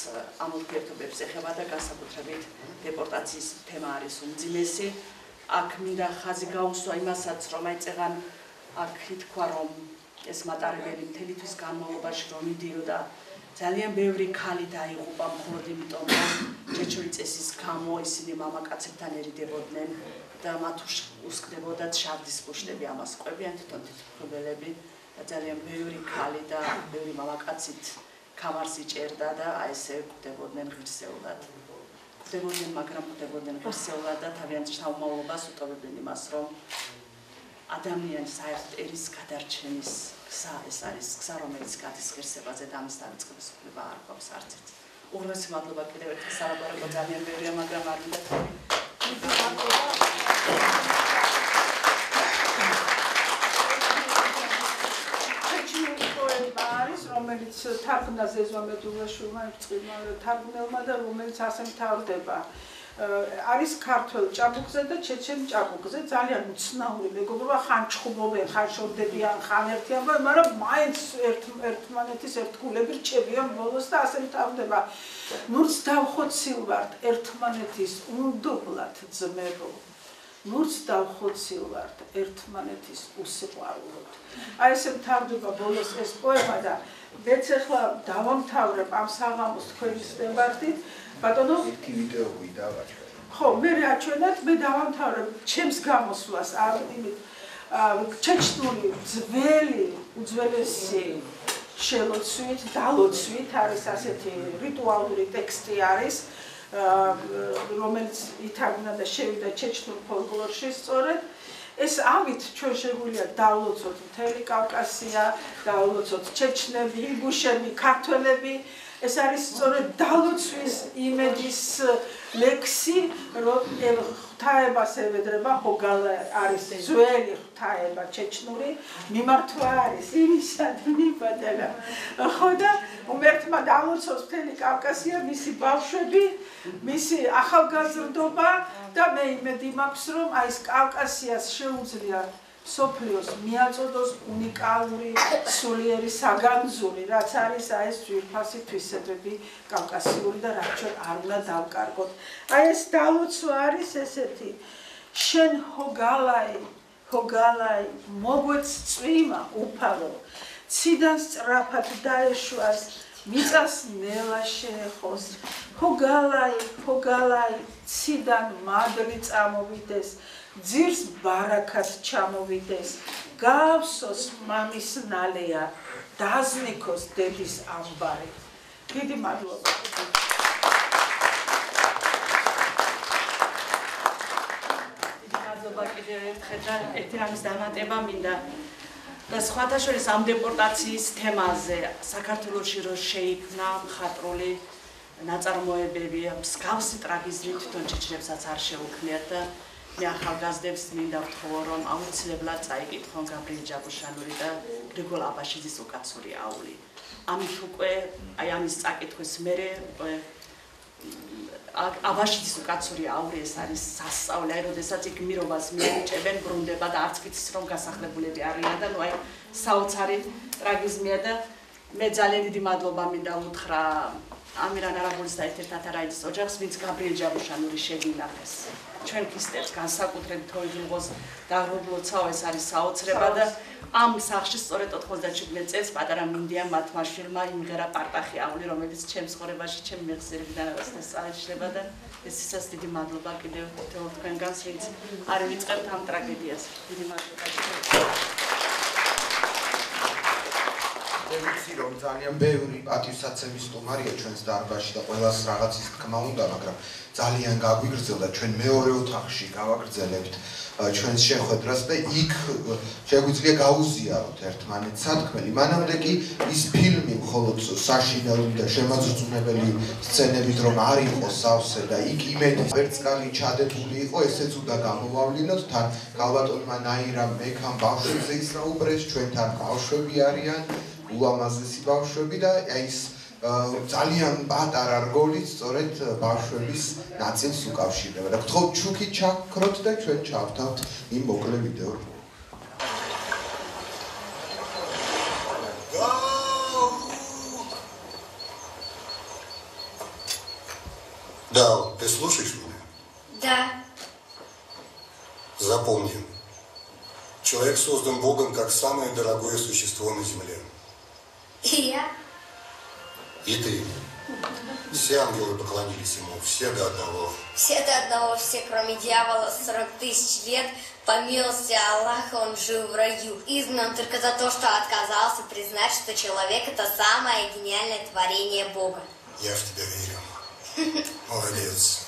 ამ ურთიერთობებს ეხება და განსაკუთრებით დეპორტაციის თემა არის უმძიმესი აქ მინდა ხაზი გაუსვა იმასაც რომ აი წეღან აქ ითქვა რომ ეს მატარებელი მთელი თვის განმავლობაში რომ მიდიოდა ძალიან ბევრი ქალი დაიღუპა მხოლოდ იმიტომ რომ ჩეჩური წესის გამო ისინი მამაკაცებთან ერიდებოდნენ და მათ უსკდებოდათ შავდის ბუშტები ამას ყვებიან თვითონ თვითმფრობელები და ძალიან ბევრი ქალი და ბევრი მამაკაცით ქამარს იჭერდა და აი ესე კვდებოდნენ ღირსეულად კვდებოდნენ მაგრამ კვდებოდნენ ღირსეულად და თავიანთ შთამომავლობას უტოვებდნენ იმას რომ ადამიანის საერთოდ ერის გადარჩენის გზა ეს არის გზა რომელიც გადის ღირსებაზე და ამის დაიწყების უფლება არ გვაქვს არცერთ. უღრმესი მადლობა კიდევ ერთხელ სალაპარაკო ძალიან ბევრია მაგრამ არ მინდა რომელიც თარგმნა ზეზვა მედულაშვილმა იბწყინმა თარგმნელმა და რომელიც ასე მთავრდება არის ქართულ ჭაბუკზე და ჩეჩენ ჭაბუკზე ძალიან უცნაური მეგობრობა ხან ჩხუბობენ ხან შორდებიან ხან ერთიან მაგრამ მაინც ერთმანეთის ერთგულები რჩებიან ბოლოს და ასე მთავრდება ნურც დავხოცილვართ ერთმანეთის უნდობლად ძმებო ნურც დავხოცილვართ ერთმანეთის უსიყვარულოდ აი ესე მთავრდება ბოლოს ეს პოემა და მეც ახლა დავამთავრებ ამ საღამოს თქვენი სტემბართით ბატონო ერთი ვიდეო გვიდავაჩვენე ხო მე რაჩვენოთ მე დავამთავრებ ჩემს გამოსვლას იმით ჩეჩნური ძველი უძველესი შელოცვით დალოცვით არის ასეთი რიტუალური ტექსტი არის რომელიც ითარგმნა და შევიდა ჩეჩნურ ფოლკლორში სწორედ ეს ამით ჩვენ შეგვიძლია დავლოცოთ მთელი კავკასია, დავლოცოთ ჩეჩნები, ინგუშები, ქართველები. ეს არის სწორედ დალოცვის იმედის ლექსი, რომ ღვთაებას ევედრება ჰოგალა არის ძველი ღვთაება ჩეჩნური, მიმართვა არის იმისადმი ბადალა. ხო და უმერთმა დალოცოს მთელი კავკასია, მისი ბავშვები, მისი ახალგაზრდობა და მე იმედი მაქვს, რომ აი ეს კავკასიას შეუძლია სოფლიოს მიაწოდოს უნიკალური სულიერი საგანძური, რაც არის აი ეს ძვირფასი თვისებები კავკასიური და რაც ჩვენ არ უნდა დავკარგოთ. აი ეს დალოცვა არის ესეთი შენ ჰოგალაი მოგვეც წვიმა უფარო ციდან სწრაფად დაეშვას მიწას ნელა შეეხოს ჰოგალაი ციდან მადლი წამოვიდეს ძირს ბარაქად ჩამოვიდეს გავსოს მამის ნალეა დაზნიქოს დედის ამბარი დიდი მადლობა დიდი მადლობა კიდევ ერთხელ და ერთი რამის დამატება მინდა და სხვათა შორის ამ დეპორტაციის თემაზე საქართველოში რო შეიქმნა მხატვრული ნაწარმოებები მსგავსი ტრაგიზმით თვითონ ჩეჩნებსაც არ შეუქმნიათ და მე ახალგაზრდებს მინდა ვთხოვო რომ აუცილებლად წაიკითხონ გაბრიელ ჯაბუშანური და გრიგოლ აბაშიძის უკაცური აული. ამით უკვე აი ამის წაკითხვის მერე აბაშიძის უკაცური აური ეს არის სასწაული, აი როდესაც იქ მირობას მიენიჭებენ, ბრუნდება და არც კითხის რომ გასახლებულები არიან და ნუ აი საოცარი ტრაგიზმია და მე ძალიან დიდი მადლობა მინდა უთხრა ამირან არაბულის და ერთ-ერთ ათარაიძის ოჯახს, ვინც გაბრიელ ჯაბუშანური შეგვინახეს. ჩვენ ქისტებს განსაკუთრებით თოიძულღოს დაღრუბლოცაო ეს არის საოცრება და ამ სახლში სწორედ 97 წელს პატარა მინდიამ მათმა შვილმა იმღერა პარტახი-აული, რომელიც ჩემს ცხოვრებაში ჩემი მეხსიერებიდან არასდროს აღინიშნება და ეს ისას დიდი მადლობა კიდევ თქვენგანს, ვინც არ ვიწყებთ ამ ტრაგედიას. დიდი მადლობა. ვიცი რომ ძალიან ბევრი პატივსაცემი სტუმარია ჩვენს დარბაზში და ყველას რაღაცის თქმა უნდა, მაგრამ ძალიან გაგვიგრძელდა ჩვენ მეორე ოთახში გავაგრძელებთ ჩვენს შეხვედრას და იქ შეგვიძლია გაუზიაროთ ერთმანეთს სათქმელი. მანამდე კი ის ფილმი მხოლოდ საშინელი და შემაძრწუნებელი სცენებით რომ არ იყო სავსე და იქ იმედი ვერცხალი ჩადებული იყო, ესეც უნდა გამოვავლინოთ თან ქალბატონმა ნაირამ მექამ ბავშვებზე ისაუბრეს, ჩვენთან ბავშვები არიან ულამაზესი ბავშვები და ის ძალიან პატარა რგოლით სწორედ ბავშვების ნაწილს უკავშირდება და გთხოვთ ჩუქი ჩაქროთ და ჩვენ ჩავთავთ იმ მოკლე ვიდეო. Да, ты слушаешь меня? Да. Запомни, человек создан Богом как самое дорогое существо на земле. И я? И ты. Все ангелы поклонились ему, все до одного. Все до одного, все, кроме дьявола, 40 тысяч лет, помиловался Аллах, он жил в раю. Изгнан только за то, что отказался признать, что человек — это самое гениальное творение Бога. Я в тебя верю. Молодец.